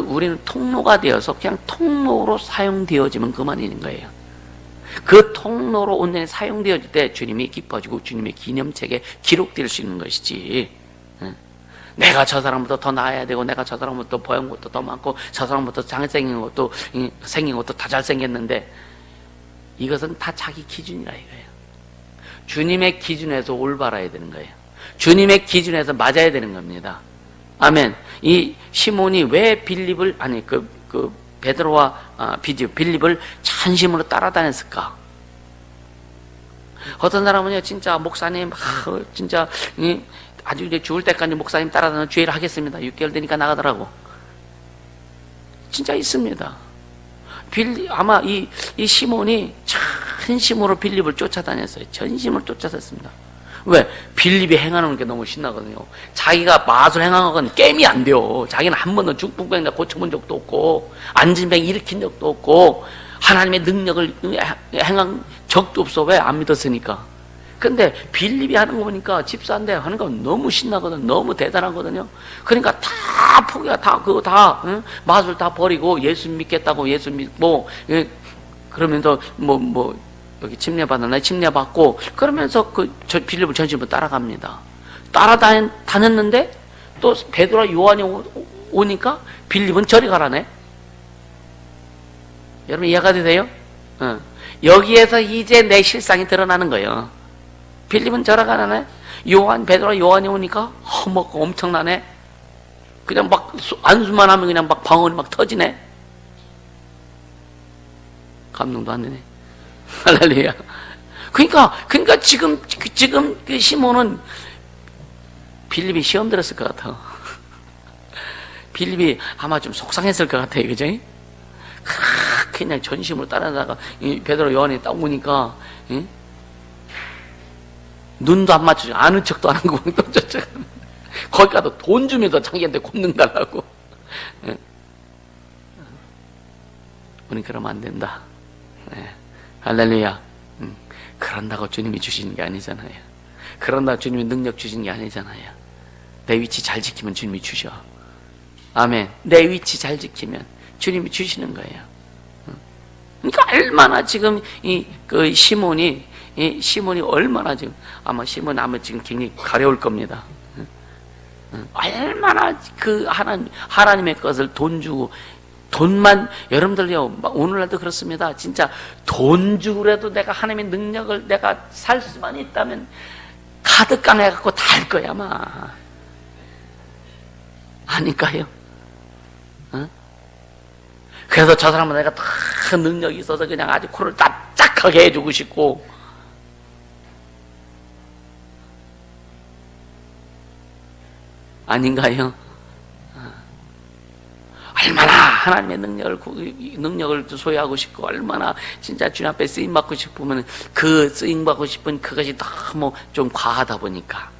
우리는 통로가 되어서 그냥 통로로 사용되어지면 그만인 거예요. 그 통로로 온전히 사용되어질 때 주님이 기뻐지고 주님의 기념책에 기록될 수 있는 것이지, 내가 저 사람보다 더 나아야 되고, 내가 저 사람보다 더 보얀 것도 더 많고, 저 사람보다 잘생긴 것도 생긴 것도 다 잘생겼는데, 이것은 다 자기 기준이라 이거예요. 주님의 기준에서 올바라야 되는 거예요. 주님의 기준에서 맞아야 되는 겁니다. 아멘. 이 시몬이 왜 빌립을, 베드로와 빌립을 전심으로 따라다녔을까? 어떤 사람은요, 진짜 목사님, 진짜 아주 이제 죽을 때까지 목사님 따라다니는 주의를 하겠습니다. 6개월 되니까 나가더라고. 진짜 있습니다. 아마 이 시몬이 전심으로 빌립을 쫓아다녔어요. 전심으로 쫓아섰습니다. 왜? 빌립이 행하는 게 너무 신나거든요. 자기가 마술 행한 건 게임이 안 돼요. 자기는 한 번도 중풍병자 고쳐본 적도 없고, 안진병 일으킨 적도 없고, 하나님의 능력을 행한 적도 없어. 왜? 안 믿었으니까. 근데 빌립이 하는 거 보니까 집사인데 하는 거 너무 신나거든. 너무 대단하거든요. 그러니까 다 포기가 마술 다 버리고 예수 믿겠다고 예수 믿고, 그러면서 여기 침례받았나? 침례받고, 그러면서 빌립을 전심으로 따라갑니다. 따라다녔는데, 또 베드로와 요한이 오니까 빌립은 저리 가라네? 여러분 이해가 되세요? 여기에서 이제 내 실상이 드러나는 거예요. 빌립은 저리 가라네? 베드로와 요한이 오니까, 엄청나네? 그냥 막, 안수만 하면 그냥 막 방언이 막 터지네? 감동도 안 되네. 할렐루야. 그러니까 지금 그 시몬은 빌립이 시험 들었을 것 같아. 빌립이 아마 좀 속상했을 것 같아요, 그죠? 그냥 전심으로 따라다가 베드로 요한이 딱 오니까 눈도 안 맞추죠. 아는 척도 안 하고 또 저쪽 거기 가도 돈 주면서 자기한테 굽는 달라고. 우리 그러면 안 된다. 할렐루야. 그런다고 주님이 주시는 게 아니잖아요. 그런다고 주님이 능력 주시는 게 아니잖아요. 내 위치 잘 지키면 주님이 주셔. 아멘. 내 위치 잘 지키면 주님이 주시는 거예요. 그러니까 얼마나 지금 그 시몬이 얼마나 지금 아마 지금 굉장히 가려울 겁니다. 얼마나 그 하나님의 것을 돈 주고 돈만 여러분들요 오늘날도 그렇습니다. 진짜 돈 주고라도 내가 하나님의 능력을 내가 살 수만 있다면 가득 깡해갖고 다 할 거야 아마. 아닐까요? 그래서 저 사람은 내가 다 능력이 있어서 그냥 아주 코를 납작하게 해주고 싶고 아닌가요? 얼마나 하나님의 능력을 소유하고 싶고 얼마나 진짜 주님 앞에 쓰임받고 싶으면 그 쓰임받고 싶은 그것이 너무 좀 과하다 보니까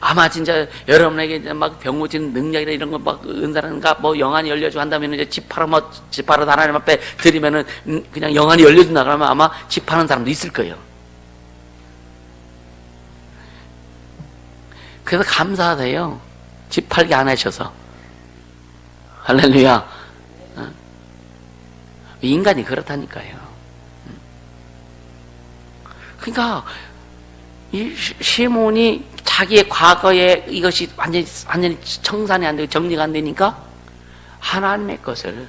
아마 진짜 여러분에게 이제 막 병고치는 능력이나 이런 거 막 은사라든가 뭐 영안이 열려주고 한다면 이제 집 팔아 하나님 앞에 드리면은 그냥 영안이 열려준다 그러면 아마 집 파는 사람도 있을 거예요. 그래서 감사하대요. 집 팔게 안 하셔서. 할렐루야. 인간이 그렇다니까요. 그러니까 이 시몬이 자기의 과거에 이것이 완전히 청산이 안 되고 정리가 안 되니까 하나님의 것을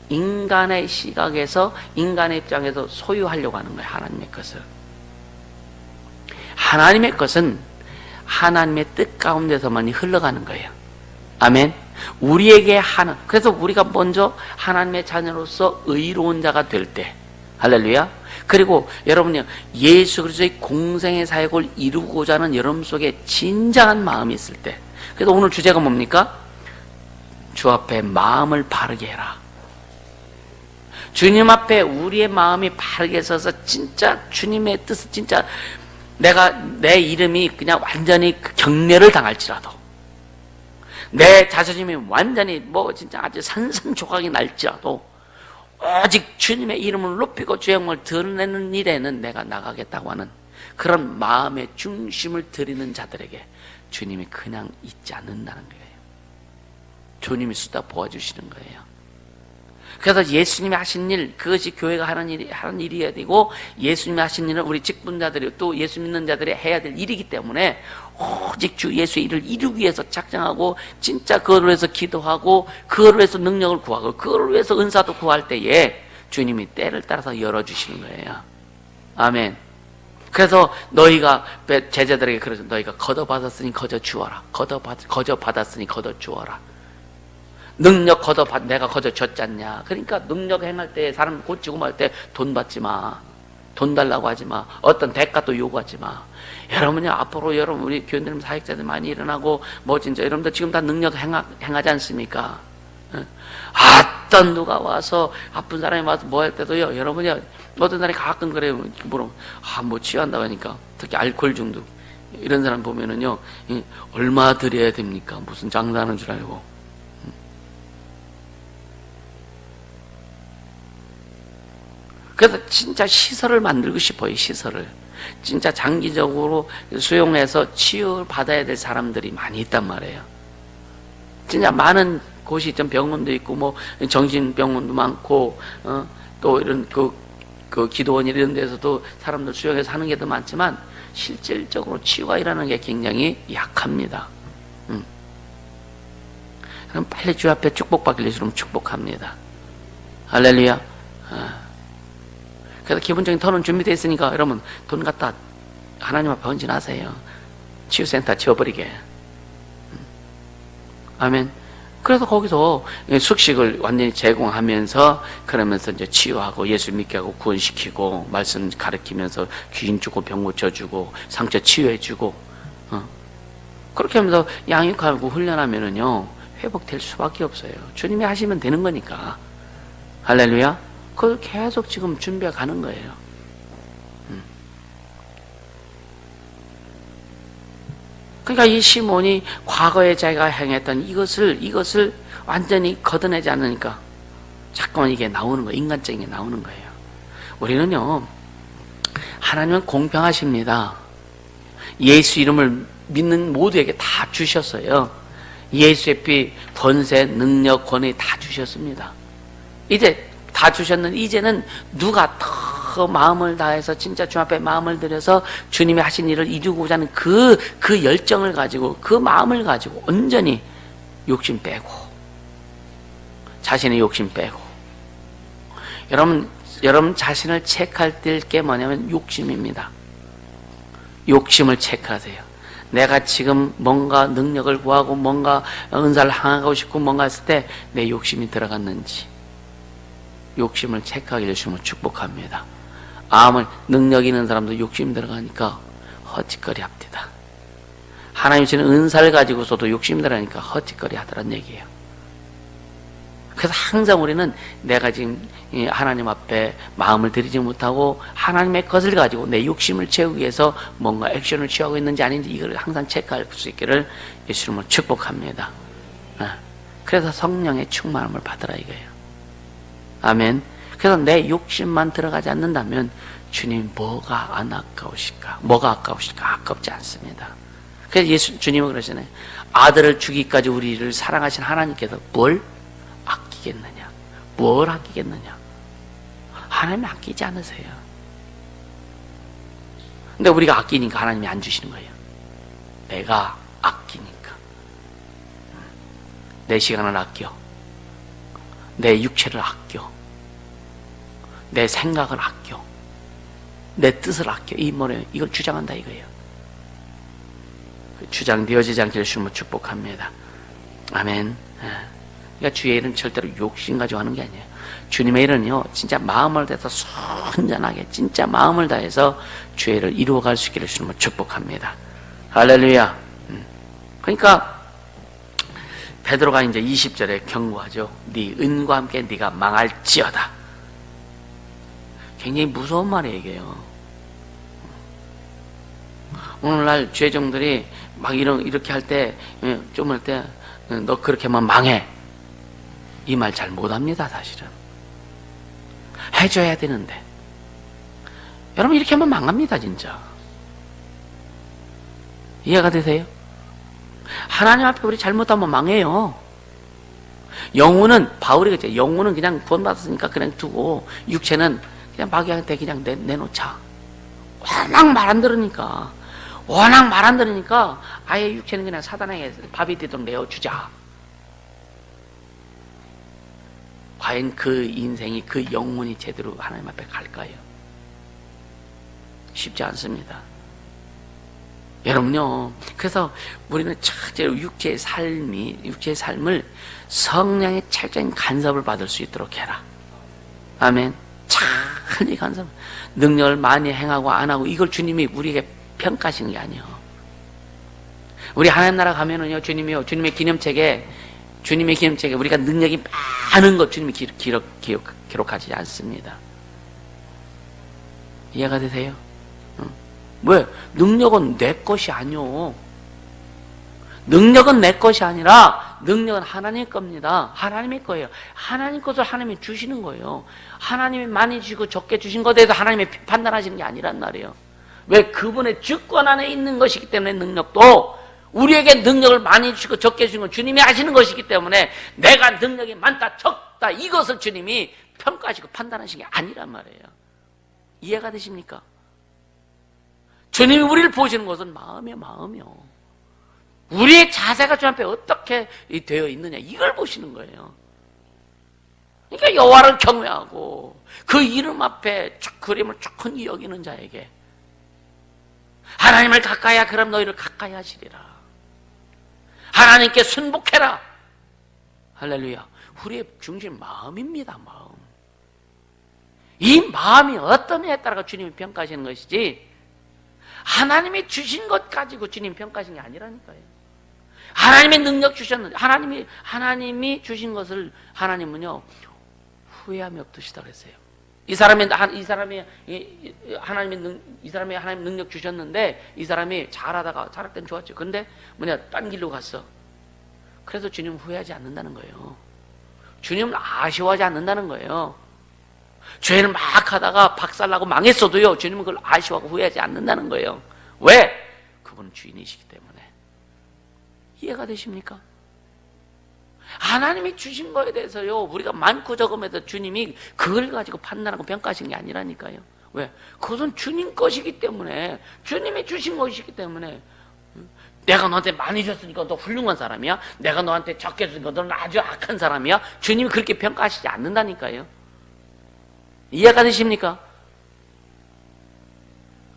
인간의 시각에서 인간의 입장에서 소유하려고 하는 거예요. 하나님의 것을. 하나님의 것은 하나님의 뜻 가운데서만이 흘러가는 거예요. 아멘. 우리에게 그래서 우리가 먼저 하나님의 자녀로서 의로운 자가 될 때, 할렐루야. 그리고 여러분요, 예수 그리스도의 공생의 사역을 이루고자 하는 여러분 속에 진정한 마음이 있을 때, 그래서 오늘 주제가 뭡니까? 주 앞에 마음을 바르게 해라. 주님 앞에 우리의 마음이 바르게 서서 진짜 주님의 뜻을 진짜 내 이름이 그냥 완전히 경멸을 당할지라도 내 자존심이 완전히 뭐 진짜 아주 산산조각이 날지라도 오직 주님의 이름을 높이고 주의 영광을 드러내는 일에는 내가 나가겠다고 하는 그런 마음의 중심을 드리는 자들에게 주님이 그냥 잊지 않는다는 거예요. 주님이 수다 보아주시는 거예요. 그래서 예수님이 하신 일, 그것이 교회가 하는 일이어야 되고, 예수님이 하신 일은 우리 직분자들이 또 예수 믿는 자들이 해야 될 일이기 때문에, 오직 주 예수의 일을 이루기 위해서 작정하고, 진짜 그걸 위해서 기도하고, 그걸 위해서 능력을 구하고, 그걸 위해서 은사도 구할 때에, 주님이 때를 따라서 열어주시는 거예요. 아멘. 그래서 너희가, 제자들에게 그러죠. 너희가 거둬받았으니 거저 주어라. 거저 받았으니 거저 주어라. 능력 내가 거저 줬잖냐. 그러니까 능력 행할 때 사람 고치고 말 때 돈 받지 마. 돈 달라고 하지 마. 어떤 대가도 요구하지 마. 여러분요, 앞으로 여러분 우리 교인들 사역자들 많이 일어나고 뭐 진짜 여러분들 지금 다 능력 행하지 않습니까? 어떤 누가 와서 아픈 사람이 와서 뭐 할 때도요, 여러분요, 어떤 사람이 가끔 그래요. 뭐 취한다고 하니까 특히 알코올 중독 이런 사람 보면은요, 얼마 드려야 됩니까? 무슨 장사하는 줄 알고. 그래서 진짜 시설을 만들고 싶어요. 시설을 진짜 장기적으로 수용해서 치유를 받아야 될 사람들이 많이 있단 말이에요. 진짜 많은 곳이 좀 병원도 있고 뭐 정신병원도 많고 또 이런 그 기도원 이런 데서도 사람들 수용해서 하는 게 더 많지만 실질적으로 치유가 일어나는 게 굉장히 약합니다. 그럼 빨리 주 앞에 축복받길 예수님 축복합니다. 할렐루야. 그래서 기본적인 턴은 준비되어 있으니까 여러분 돈 갖다 하나님 앞에 헌신하세요. 치유센터 지워버리게. 아멘. 그래서 거기서 숙식을 완전히 제공하면서 그러면서 이제 치유하고 예수 믿게 하고 구원시키고 말씀 가르치면서 귀신 쫓고 병 고쳐주고 상처 치유해주고 그렇게 하면서 양육하고 훈련하면은요 회복될 수밖에 없어요. 주님이 하시면 되는 거니까. 할렐루야. 그걸 계속 지금 준비해 가는 거예요. 그러니까 이 시몬이 과거에 자기가 행했던 이것을 완전히 걷어내지 않으니까 자꾸만 이게 나오는 거예요. 인간적인 게 나오는 거예요. 우리는요, 하나님은 공평하십니다. 예수 이름을 믿는 모두에게 다 주셨어요. 예수의 피, 권세, 능력, 권위 다 주셨습니다. 이제 다 주셨는데 이제는 누가 더 마음을 다해서 진짜 주 앞에 마음을 들여서 주님이 하신 일을 이루고자 하는 그 열정을 가지고 그 마음을 가지고 온전히 욕심 빼고 자신의 욕심 빼고 여러분 자신을 체크할 게 뭐냐면 욕심입니다. 욕심을 체크하세요. 내가 지금 뭔가 능력을 구하고 뭔가 은사를 향하고 싶고 뭔가 했을 때 내 욕심이 들어갔는지 욕심을 체크하게 해주시면 축복합니다. 아무리 능력 있는 사람도 욕심 들어가니까 헛짓거리 합니다. 하나님 주시는 은사를 가지고서도 욕심 들어가니까 헛짓거리 하더란 얘기예요. 그래서 항상 우리는 내가 지금 하나님 앞에 마음을 들이지 못하고 하나님의 것을 가지고 내 욕심을 채우기 위해서 뭔가 액션을 취하고 있는지 아닌지 이걸 항상 체크할 수 있기를 예수님을 축복합니다. 그래서 성령의 충만함을 받으라 이거예요. 아멘. 그래서 내 욕심만 들어가지 않는다면 주님 뭐가 안 아까우실까? 뭐가 아까우실까? 아깝지 않습니다. 그래서 주님은 그러시네. 아들을 주기까지 우리를 사랑하신 하나님께서 뭘 아끼겠느냐? 뭘 아끼겠느냐? 하나님이 아끼지 않으세요. 근데 우리가 아끼니까 하나님이 안 주시는 거예요. 내가 아끼니까. 내 시간을 아껴. 내 육체를 아껴. 내 생각을 아껴. 내 뜻을 아껴. 이걸 주장한다 이거예요. 주장되어지지 않기를 주님을 축복합니다. 아멘. 그러니까 주의 일은 절대로 욕심 가지고 하는 게 아니에요. 주님의 일은요, 진짜 마음을 다해서 순전하게, 진짜 마음을 다해서 주의 일을 이루어갈 수 있기를 주님을 축복합니다. 할렐루야. 그러니까 베드로가 이제 20절에 경고하죠. 네 은과 함께 네가 망할지어다. 굉장히 무서운 말이에요, 이게요. 오늘날 죄종들이 막 이렇게 할 때, 좀 할 때, 너 그렇게 하면 망해. 이 말 잘 못합니다, 사실은. 해줘야 되는데. 여러분, 이렇게 하면 망합니다, 진짜. 이해가 되세요? 하나님 앞에 우리 잘못하면 망해요. 영혼은, 바울이 그랬죠. 영혼은 그냥 구원받았으니까 그냥 두고, 육체는 그냥 마귀한테 그냥 내놓자. 워낙 말 안 들으니까. 아예 육체는 그냥 사단에게 밥이 되도록 내어주자. 과연 그 인생이, 그 영혼이 제대로 하나님 앞에 갈까요? 쉽지 않습니다. 여러분요, 그래서 우리는 첫째로 육체의 삶을 성령의 철저한 간섭을 받을 수 있도록 해라. 아멘. 철저히 간섭. 능력을 많이 행하고 안 하고 이걸 주님이 우리에게 평가하시는 게 아니에요. 우리 하나님 나라 가면은요, 주님의 기념책에 우리가 능력이 많은 것 주님이 기록하지 않습니다. 이해가 되세요? 왜? 능력은 내 것이 아니오. 능력은 내 것이 아니라 능력은 하나님 겁니다. 하나님의 거예요. 하나님 것을 하나님이 주시는 거예요. 하나님이 많이 주시고 적게 주신 것에 대해서 하나님이 판단하시는 게 아니란 말이에요. 왜? 그분의 주권 안에 있는 것이기 때문에 능력도 우리에게 능력을 많이 주시고 적게 주신 건 주님이 하시는 것이기 때문에 내가 능력이 많다 적다 이것을 주님이 평가하시고 판단하시는 게 아니란 말이에요. 이해가 되십니까? 주님이 우리를 보시는 것은 마음이요. 우리의 자세가 주님 앞에 어떻게 되어 있느냐 이걸 보시는 거예요. 그러니까 여호와를 경외하고 그 이름 앞에 그림을 조금 여기는 자에게 하나님을 가까이 하라. 그럼 너희를 가까이 하시리라. 하나님께 순복해라. 할렐루야. 우리의 중심 마음입니다. 마음. 이 마음이 어떠냐에 따라 주님이 평가하시는 것이지 하나님이 주신 것 가지고 주님 평가하신 게 아니라니까요. 하나님의 능력 주셨는데 하나님이 주신 것을 하나님은요 후회함이 없으시다 그랬어요. 이 사람이 하나님 능력 주셨는데 이 사람이 잘할 땐 좋았죠. 근데 딴 길로 갔어. 그래서 주님 후회하지 않는다는 거예요. 주님은 아쉬워하지 않는다는 거예요. 죄를 막 하다가 박살나고 망했어도요 주님은 그걸 아쉬워하고 후회하지 않는다는 거예요. 왜? 그분은 주인이시기 때문에. 이해가 되십니까? 하나님이 주신 거에 대해서요 우리가 많고 적음에도 주님이 그걸 가지고 판단하고 평가하신 게 아니라니까요. 왜? 그것은 주님 것이기 때문에, 주님이 주신 것이기 때문에. 내가 너한테 많이 줬으니까 너 훌륭한 사람이야? 내가 너한테 적게 줬으니까 너는 아주 악한 사람이야? 주님이 그렇게 평가하시지 않는다니까요. 이해가 되십니까?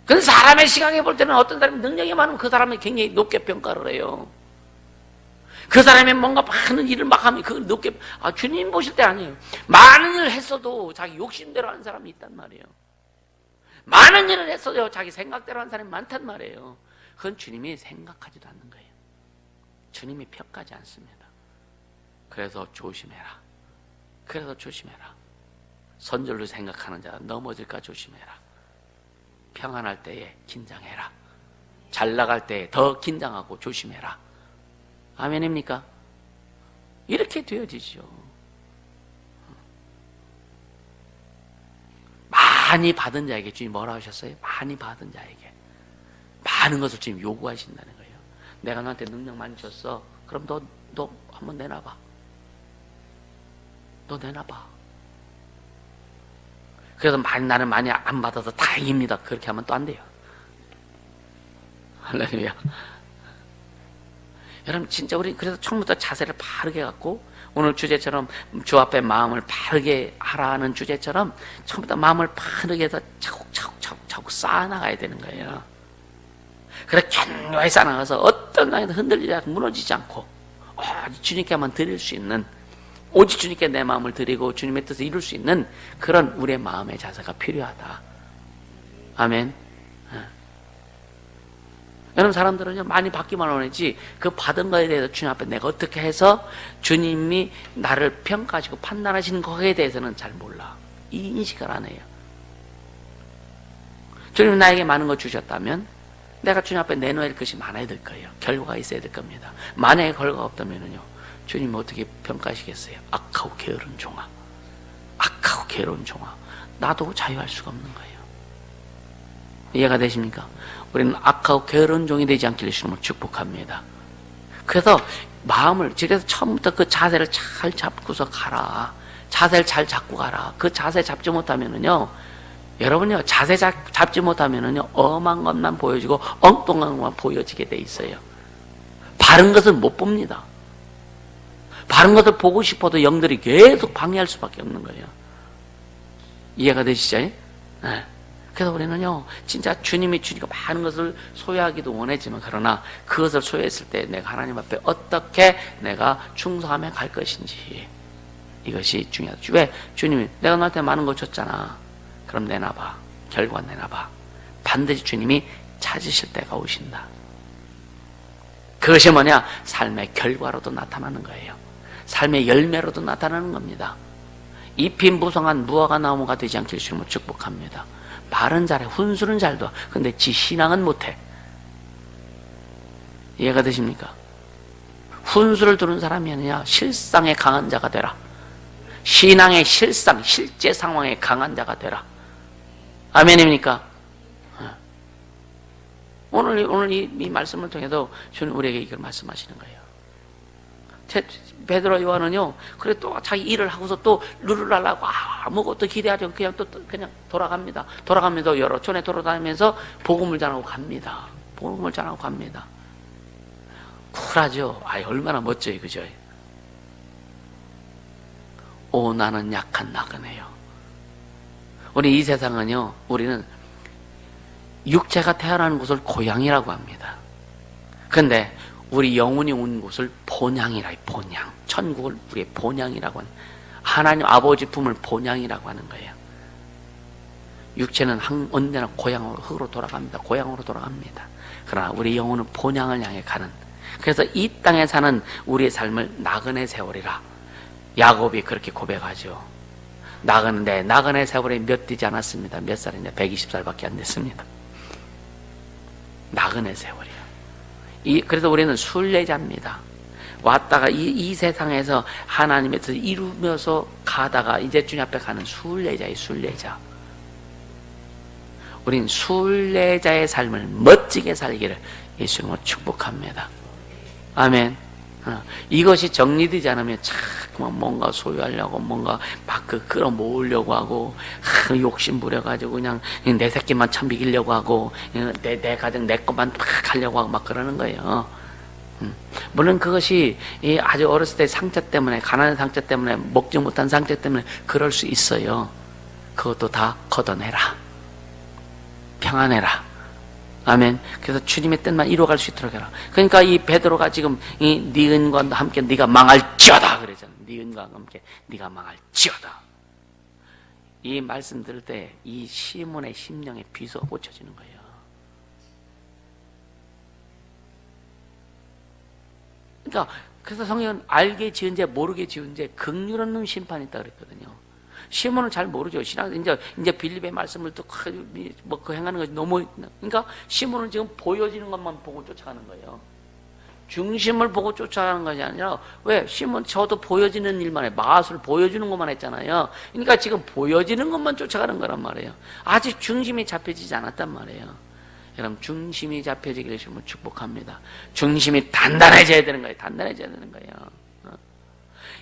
근데 사람의 시각에 볼 때는 어떤 사람이 능력이 많으면 그 사람을 굉장히 높게 평가를 해요. 그 사람이 뭔가 많은 일을 막 하면 그걸 높게, 주님 보실 때 아니에요. 많은 일을 했어도 자기 욕심대로 하는 사람이 있단 말이에요. 많은 일을 했어도 자기 생각대로 하는 사람이 많단 말이에요. 그건 주님이 생각하지도 않는 거예요. 주님이 평가하지 않습니다. 그래서 조심해라. 선절로 생각하는 자 넘어질까 조심해라. 평안할 때에 긴장해라. 잘 나갈 때에 더 긴장하고 조심해라. 아멘입니까? 이렇게 되어지죠. 많이 받은 자에게 주님 뭐라 하셨어요? 많이 받은 자에게 많은 것을 주님 요구하신다는 거예요. 내가 너한테 능력 많이 줬어. 그럼 너 한번 내놔봐. 너 내놔봐. 그래서 나는 많이 안 받아서 다행입니다. 그렇게 하면 또 안 돼요. 할렐루야. 여러분 진짜 우리 그래서 처음부터 자세를 바르게 갖고 오늘 주제처럼 주 앞에 마음을 바르게 하라는 주제처럼 처음부터 마음을 바르게 해서 차곡차곡 쌓아나가야 되는 거예요. 그래 견고하게 쌓아나가서 어떤 상황에도 흔들리지 않고 무너지지 않고 주님께 한번 드릴 수 있는, 오직 주님께 내 마음을 드리고 주님의 뜻을 이룰 수 있는 그런 우리의 마음의 자세가 필요하다. 아멘. 여러분 사람들은요 많이 받기만 원하지 그 받은 거에 대해서 주님 앞에 내가 어떻게 해서 주님이 나를 평가하시고 판단하시는 거에 대해서는 잘 몰라. 이 인식을 안 해요. 주님이 나에게 많은 거 주셨다면 내가 주님 앞에 내놓을 것이 많아야 될 거예요. 결과가 있어야 될 겁니다. 만약에 결과가 없다면요 주님이 어떻게 평가하시겠어요? 악하고 게으른 종아, 악하고 게으른 종아, 나도 자유할 수가 없는 거예요. 이해가 되십니까? 우리는 악하고 게으른 종이 되지 않기를 주님을 축복합니다. 그래서 마음을, 그래서 처음부터 그 자세를 잘 잡고서 가라. 자세를 잘 잡고 가라. 그 자세 잡지 못하면은요, 여러분요, 자세 잡지 못하면은요, 엄한 것만 보여지고 엉뚱한 것만 보여지게 돼 있어요. 바른 것을 못 봅니다. 바른 것을 보고 싶어도 영들이 계속 방해할 수밖에 없는 거예요. 이해가 되시죠? 네. 그래서 우리는요 진짜 주님이 주니까 많은 것을 소유하기도 원했지만 그러나 그것을 소유했을 때 내가 하나님 앞에 어떻게 내가 충성하며 갈 것인지 이것이 중요하다. 왜? 주님이 내가 너한테 많은 거 줬잖아. 그럼 내놔봐. 결과 내놔봐. 반드시 주님이 찾으실 때가 오신다. 그것이 뭐냐? 삶의 결과로도 나타나는 거예요. 삶의 열매로도 나타나는 겁니다. 잎이 무성한 무화과 나무가 되지 않길 주님을 축복합니다. 말은 잘해, 훈수는 잘 둬. 근데 지 신앙은 못해. 이해가 되십니까? 훈수를 두는 사람이 아니라 실상에 강한 자가 되라. 신앙의 실상, 실제 상황에 강한 자가 되라. 아멘입니까? 오늘 이 말씀을 통해서 주님 우리에게 이걸 말씀하시는 거예요. 베드로 요한은요, 그래 또 자기 일을 하고서 또 룰루랄라고 아무것도 기대하지 않고 그냥 돌아갑니다. 돌아가면서 여러 촌에 돌아다니면서 복음을 전하고 갑니다. 복음을 전하고 갑니다. 쿨하죠? 얼마나 멋져요, 그죠? 오, 나는 약한 나그네요. 우리 이 세상은요, 우리는 육체가 태어나는 곳을 고향이라고 합니다. 근데 우리 영혼이 온 곳을 본향이라 해. 본향. 천국을 우리의 본향이라고 하는, 하나님 아버지 품을 본향이라고 하는 거예요. 육체는 언제나 고향으로, 흙으로 돌아갑니다. 고향으로 돌아갑니다. 그러나 우리 영혼은 본향을 향해 가는, 그래서 이 땅에 사는 우리의 삶을 나그네 세월이라 야곱이 그렇게 고백하죠. 나그네 세월이 몇 되지 않았습니다. 몇 살이냐? 120살밖에 안 됐습니다. 나그네 세월이요. 그래서 우리는 순례자입니다. 왔다가 이 세상에서 하나님의 뜻을 이루면서 가다가 이제 주님 앞에 가는 순례자예요. 순례자. 우린 순례자의 삶을 멋지게 살기를 예수님으로 축복합니다. 아멘. 이것이 정리되지 않으면 자꾸만 뭔가 소유하려고, 뭔가 막 끌어모으려고 하고, 욕심 부려가지고 그냥 내 새끼만 참비기려고 하고, 내 가정 내 것만 막 하려고 하고 막 그러는 거예요. 물론 그것이 아주 어렸을 때 상처 때문에, 가난한 상처 때문에, 먹지 못한 상처 때문에 그럴 수 있어요. 그것도 다 걷어내라. 평안해라. 아멘. 그래서 주님의 뜻만 이루어갈 수 있도록 해라. 그러니까 이 베드로가 지금 네 은과 함께 네가 망할지어다 그러잖아요. 네 은과 함께 네가 망할지어다. 이 말씀 들을 때 이 시몬의 심령에 비수가 꽂혀지는 거예요. 그러니까 그래서 성경은 알게 지은 죄 모르게 지은 죄 긍휼 없는 심판이 있다 그랬거든요. 시몬은 잘 모르죠. 신앙 이제 빌립의 말씀을 또 그 행하는 것이 너무, 그러니까 시몬은 지금 보여지는 것만 보고 쫓아가는 거예요. 중심을 보고 쫓아가는 것이 아니라, 왜? 시몬 저도 보여지는 일만 해. 마술 보여주는 것만 했잖아요. 그러니까 지금 보여지는 것만 쫓아가는 거란 말이에요. 아직 중심이 잡혀지지 않았단 말이에요. 여러분, 중심이 잡혀지기를 주님을 축복합니다. 중심이 단단해져야 되는 거예요. 단단해져야 되는 거예요.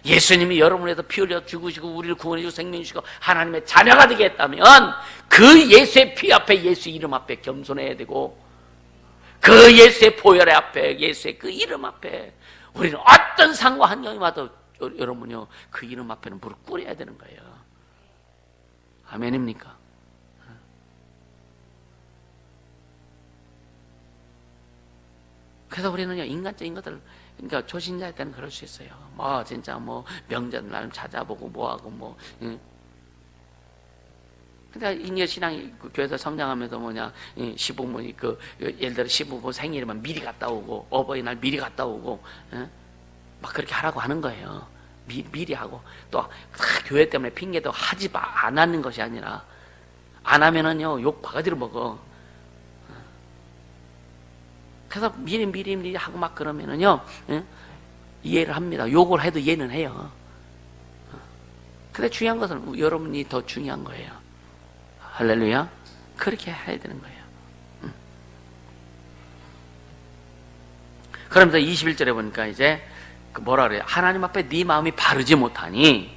예수님이 여러분에서 피 흘려 죽으시고 우리를 구원해 주시고 생명 주시고 하나님의 자녀가 되게 했다면 그 예수의 피 앞에, 예수의 이름 앞에 겸손해야 되고, 그 예수의 보혈 앞에, 예수의 그 이름 앞에 우리는 어떤 상과 환경이 와도 여러분요, 그 이름 앞에는 무릎 꿇어야 되는 거예요. 아멘입니까? 그래서 우리는요, 인간적인 것들, 그러니까 초신자일 때는 그럴 수 있어요. 진짜 명절 찾아보고 뭐하고 그러니까 인여 신앙이 교회에서 성장하면서 시부모 예를 들어 시부모 생일이면 미리 갔다 오고, 어버이날 미리 갔다 오고, 막 그렇게 하라고 하는 거예요. 미리 하고, 또 교회 때문에 핑계도 안 하는 것이 아니라, 안 하면은요 욕 바가지로 먹어. 그래서 미리 하고 막 그러면은요, 이해를 합니다. 욕을 해도 이해는 해요. 근데 중요한 것은 여러분이 더 중요한 거예요. 할렐루야. 그렇게 해야 되는 거예요. 그러면서 21절에 보니까 이제 뭐라 그래요? 하나님 앞에 네 마음이 바르지 못하니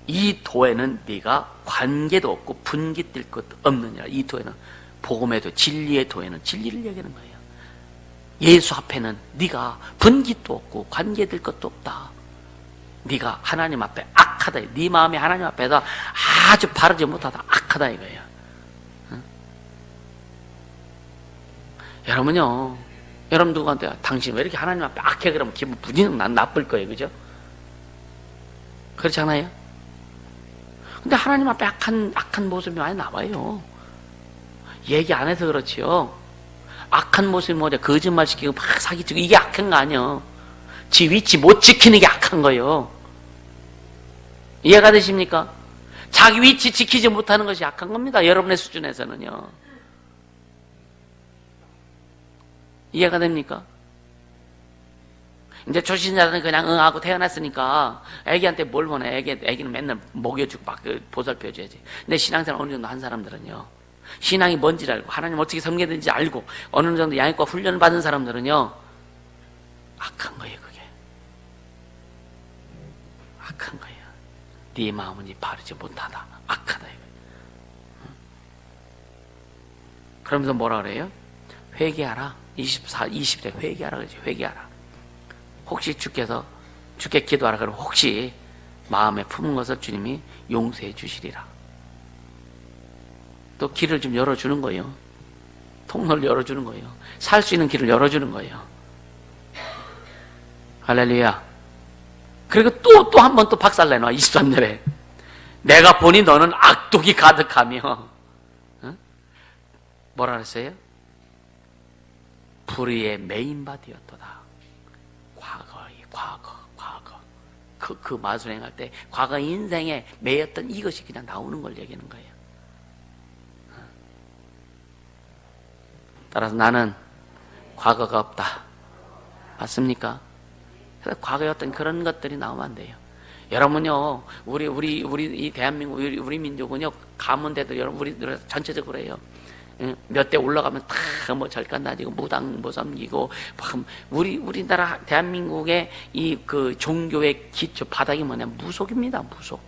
이 도에는 네가 관계도 없고 분기 뜰 것도 없느니라. 이 도에는, 복음의 도, 진리의 도에는 진리를 얘기하는 거예요. 예수 앞에는 네가 분기도 없고 관계될 것도 없다. 네가 하나님 앞에 악하다. 네 마음이 하나님 앞에서 아주 바르지 못하다. 악하다 이거예요. 응? 여러분요, 여러분 누구한테 당신 왜 이렇게 하나님 앞에 악해? 그러면 기분 부지는 나쁠 거예요. 그죠? 그렇지 않아요? 근데 하나님 앞에 악한 모습이 많이 나와요. 얘기 안 해서 그렇지요. 악한 모습이 뭐냐? 거짓말 시키고 막 사기치고, 이게 악한 거 아니에요. 지 위치 못 지키는 게 악한 거예요. 이해가 되십니까? 자기 위치 지키지 못하는 것이 악한 겁니다. 여러분의 수준에서는요. 이해가 됩니까? 이제 초신자는 그냥 응하고 태어났으니까 애기한테 뭘 보내? 애기는 맨날 먹여주고 막 보살펴줘야지. 근데 신앙생활 어느 정도 한 사람들은요, 신앙이 뭔지를 알고 하나님 어떻게 섬겨야 되는지 알고 어느 정도 양육과 훈련을 받은 사람들은요, 악한 거예요. 그게 악한 거예요. 네 마음은 바르지 못하다. 악하다 이거예요. 그러면서 뭐라 그래요? 회개하라. 20대 회개하라 그러지. 회개하라. 혹시 주께 기도하라 그러면 혹시 마음에 품은 것을 주님이 용서해 주시리라. 또 길을 좀 열어주는 거예요. 통로를 열어주는 거예요. 살 수 있는 길을 열어주는 거예요. 할렐루야. 그리고 또 한 번 또 박살내놔. 23절에 내가 보니 너는 악독이 가득하며 뭐라 그랬어요? 불의에 매인바 되었도다. 과거. 그 마술 행할 때 과거 인생에 매였던 이것이 그냥 나오는 걸 얘기하는 거예요. 따라서 나는 과거가 없다. 맞습니까? 그래서 과거에 어떤 그런 것들이 나오면 안 돼요. 여러분요, 우리 이 대한민국, 우리 민족은요, 가문대도 여러분, 우리 전체적으로 해요. 몇 대 올라가면 다 뭐 절간 나지고 무당 뭐 섬기고 우리나라 대한민국의 이 그 종교의 기초 바닥이 뭐냐 무속입니다. 무속.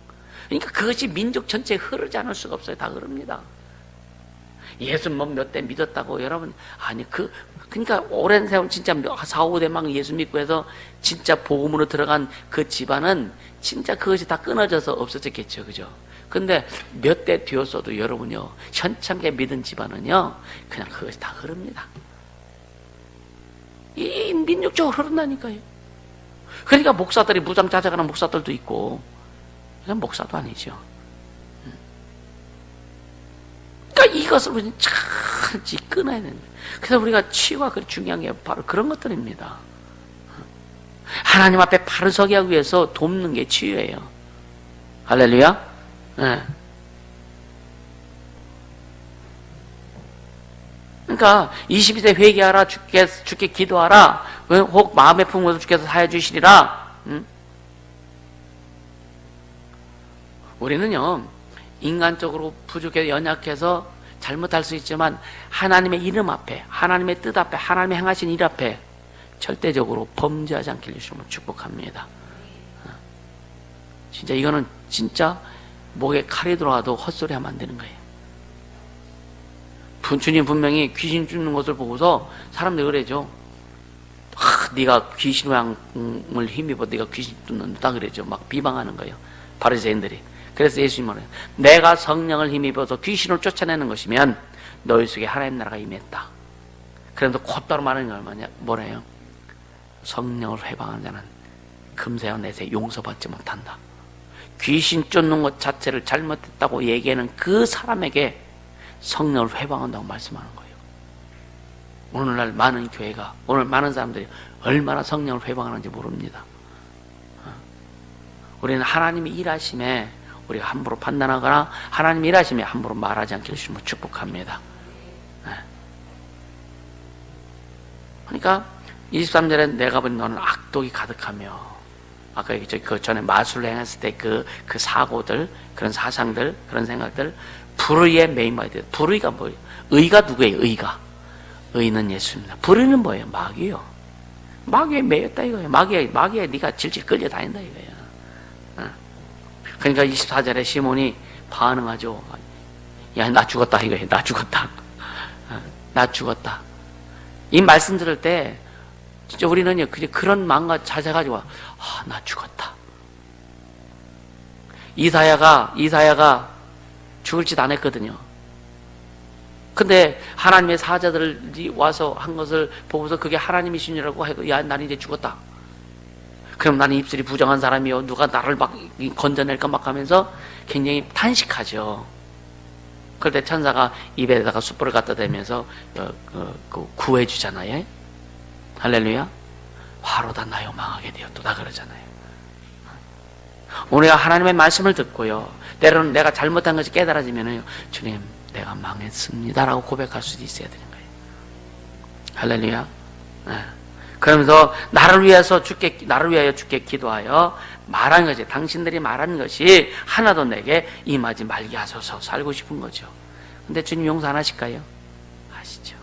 그러니까 그것이 민족 전체에 흐르지 않을 수가 없어요. 다 흐릅니다. 예수 뭐 몇 대 믿었다고 여러분 아니 그러니까 오랜 세월 진짜 4, 5대만 예수 믿고 해서 진짜 복음으로 들어간 그 집안은 진짜 그것이 다 끊어져서 없어졌겠죠. 그죠? 근데 몇 대 뒤었어도 여러분요, 현창게 믿은 집안은요, 그냥 그것이 다 흐릅니다. 이 민족적으로 흐른다니까요. 그러니까 목사들이 무장 자작하는 목사들도 있고, 그냥 목사도 아니죠. 그러니까 이것을 우리는 잘 끊어야 되는 거예요. 그래서 우리가 치유가 중요한 게 바로 그런 것들입니다. 하나님 앞에 바로 서게 하기 위해서 돕는 게 치유예요. 할렐루야. 네. 그러니까 22세 회개하라. 주께 기도하라. 혹 마음의 품어서 주께서 사해 주시리라. 우리는요, 인간적으로 부족해서 연약해서 잘못할 수 있지만 하나님의 이름 앞에, 하나님의 뜻 앞에, 하나님의 행하신 일 앞에 절대적으로 범죄하지 않게 해주시면 축복합니다. 진짜 이거는 진짜 목에 칼이 들어와도 헛소리 하면 안 되는 거예요. 주님 분명히 귀신 쫓는 것을 보고서 사람들이 그래죠. 네가 귀신 왕을 힘입어 네가 귀신 쫓는다 그러죠. 막 비방하는 거예요. 바리새인들이. 그래서 예수님은 말해요. 내가 성령을 힘입어서 귀신을 쫓아내는 것이면 너희 속에 하나님 나라가 임했다. 그래서 곧바로 말하는 게 뭐래요? 성령을 회방하는 자는 금세와 내세 용서받지 못한다. 귀신 쫓는 것 자체를 잘못했다고 얘기하는 그 사람에게 성령을 회방한다고 말씀하는 거예요. 오늘날 많은 교회가, 오늘 많은 사람들이 얼마나 성령을 회방하는지 모릅니다. 우리는 하나님의 일하심에 우리가 함부로 판단하거나 하나님의 일하심에 함부로 말하지 않게 해주시면 축복합니다. 그러니까 23절에 내가 보니 너는 악독이 가득하며, 아까 얘기했죠. 그 전에 마술을 행했을 때 그 사고들, 그런 사상들, 그런 생각들, 불의에 매임하게 돼요. 불의가 뭐예요? 의가 누구예요? 의는 예수입니다. 불의는 뭐예요? 마귀요. 마귀에 매였다 이거예요. 마귀에 네가 질질 끌려 다닌다 이거예요. 그러니까 24절에 시몬이 반응하죠. 야, 나 죽었다 이거예요. 나 죽었다. 나 죽었다. 이 말씀 들을 때 진짜 우리는요, 그런 마음과 자세 가지고 나 죽었다. 이사야가 죽을 짓 안 했거든요. 근데 하나님의 사자들이 와서 한 것을 보고서 그게 하나님이신이라고 해도 야, 나는 이제 죽었다. 그럼 나는 입술이 부정한 사람이요. 누가 나를 막 건져낼까 막 하면서 굉장히 탄식하죠. 그럴 때 천사가 입에다가 숯불을 갖다 대면서 구해주잖아요. 할렐루야. 화로다 나요 망하게 되었도다 그러잖아요. 우리가 하나님의 말씀을 듣고요, 때로는 내가 잘못한 것이 깨달아지면은 주님 내가 망했습니다라고 고백할 수도 있어야 되는 거예요. 할렐루야. 네. 그러면서 나를 위하여 주께 기도하여 말한 것이, 당신들이 말한 것이 하나도 내게 임하지 말게 하소서. 살고 싶은 거죠. 근데 주님 용서 안 하실까요? 하시죠.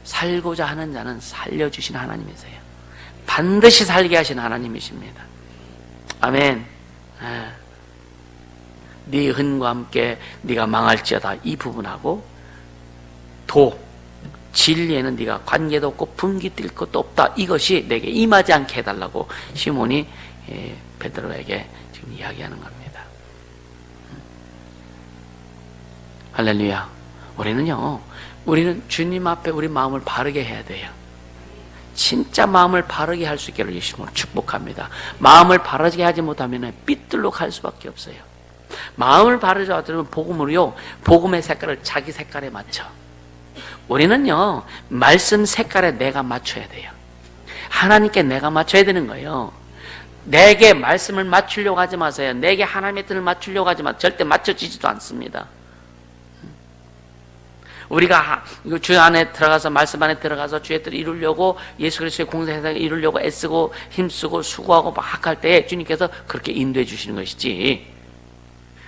살고자 하는 자는 살려주신 하나님이세요. 반드시 살게 하신 하나님이십니다. 아멘. 네 흔과 함께 네가 망할지어다 이 부분하고, 진리에는 네가 관계도 없고 분기 뛸 것도 없다, 이것이 내게 임하지 않게 해달라고 시몬이 베드로에게 지금 이야기하는 겁니다. 할렐루야. 우리는요, 우리는 주님 앞에 우리 마음을 바르게 해야 돼요. 진짜 마음을 바르게 할 수 있기를 예수님으로 축복합니다. 마음을 바르게 하지 못하면 삐뚤로 갈 수밖에 없어요. 마음을 바르게 하려면 복음으로요, 복음의 색깔을 자기 색깔에 맞춰. 우리는요, 말씀 색깔에 내가 맞춰야 돼요. 하나님께 내가 맞춰야 되는 거예요. 내게 말씀을 맞추려고 하지 마세요. 내게 하나님의 뜻을 맞추려고 하지 마세요. 절대 맞춰지지도 않습니다. 우리가 주 안에 들어가서, 말씀 안에 들어가서 주의 뜻을 이루려고, 예수 그리스도의 공생애를 이루려고 애쓰고 힘쓰고 수고하고 막 할 때 주님께서 그렇게 인도해 주시는 것이지,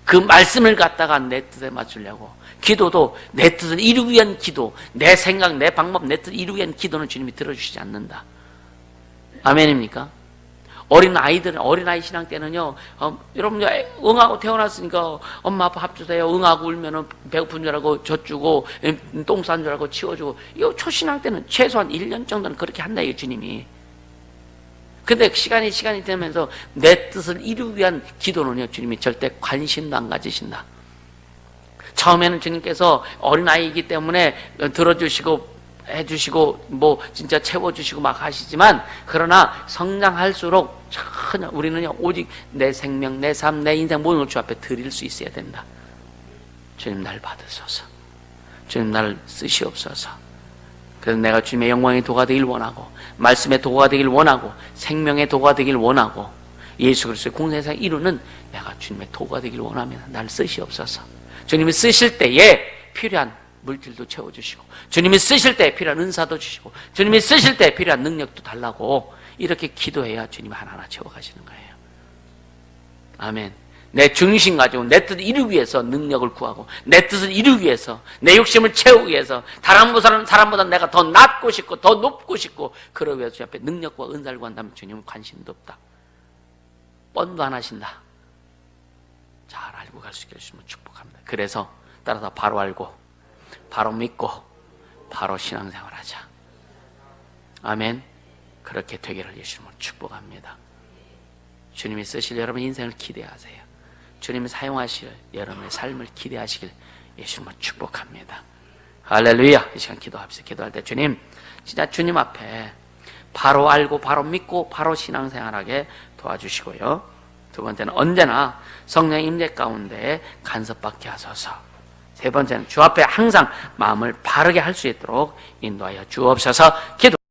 그 말씀을 갖다가 내 뜻에 맞추려고, 기도도 내 뜻을 이루기 위한 기도, 내 생각, 내 방법, 내 뜻을 이루기 위한 기도는 주님이 들어주시지 않는다. 아멘입니까? 어린아이 신앙 때는요, 여러분, 응하고 태어났으니까 엄마 아빠 밥 주세요. 응하고 울면은 배고픈 줄 알고 젖주고, 똥 싼 줄 알고 치워주고. 이거 초신앙 때는 최소한 1년 정도는 그렇게 한다, 이거 주님이. 근데 시간이 되면서 내 뜻을 이루기 위한 기도는요, 주님이 절대 관심도 안 가지신다. 처음에는 주님께서 어린아이이기 때문에 들어주시고, 해주시고 뭐 진짜 채워주시고 막 하시지만, 그러나 성장할수록 전혀 우리는요, 오직 내 생명, 내 삶, 내 인생 모든 걸 주 앞에 드릴 수 있어야 된다. 주님 날 받으소서. 주님 날 쓰시옵소서. 그래서 내가 주님의 영광의 도가 되길 원하고, 말씀의 도가 되길 원하고, 생명의 도가 되길 원하고, 예수 그리스도의 공생애를 이루는 내가 주님의 도가 되길 원하면 날 쓰시옵소서. 주님이 쓰실 때에 필요한 물질도 채워주시고, 주님이 쓰실 때 필요한 은사도 주시고, 주님이 쓰실 때 필요한 능력도 달라고, 이렇게 기도해야 주님이 하나하나 채워가시는 거예요. 아멘. 내 중심 가지고 내 뜻을 이루기 위해서 능력을 구하고, 내 뜻을 이루기 위해서, 내 욕심을 채우기 위해서, 다른 사람보다 내가 더 낫고 싶고 더 높고 싶고, 그러기 위해서 주 앞에 능력과 은사를 구한다면 주님은 관심도 없다. 뻔도 안 하신다. 잘 알고 갈 수 있게 해주시면 축복합니다. 그래서 따라서 바로 알고, 바로 믿고, 바로 신앙생활하자. 아멘. 그렇게 되기를 예수님으로 축복합니다. 주님이 쓰실 여러분 인생을 기대하세요. 주님이 사용하실 여러분의 삶을 기대하시길 예수님으로 축복합니다. 할렐루야. 이 시간 기도합시다. 기도할 때 주님, 진짜 주님 앞에 바로 알고, 바로 믿고, 바로 신앙생활하게 도와주시고요. 두 번째는 언제나 성령 임재 가운데 간섭받게 하소서. 세 번째는 주 앞에 항상 마음을 바르게 할 수 있도록 인도하여 주옵소서. 기도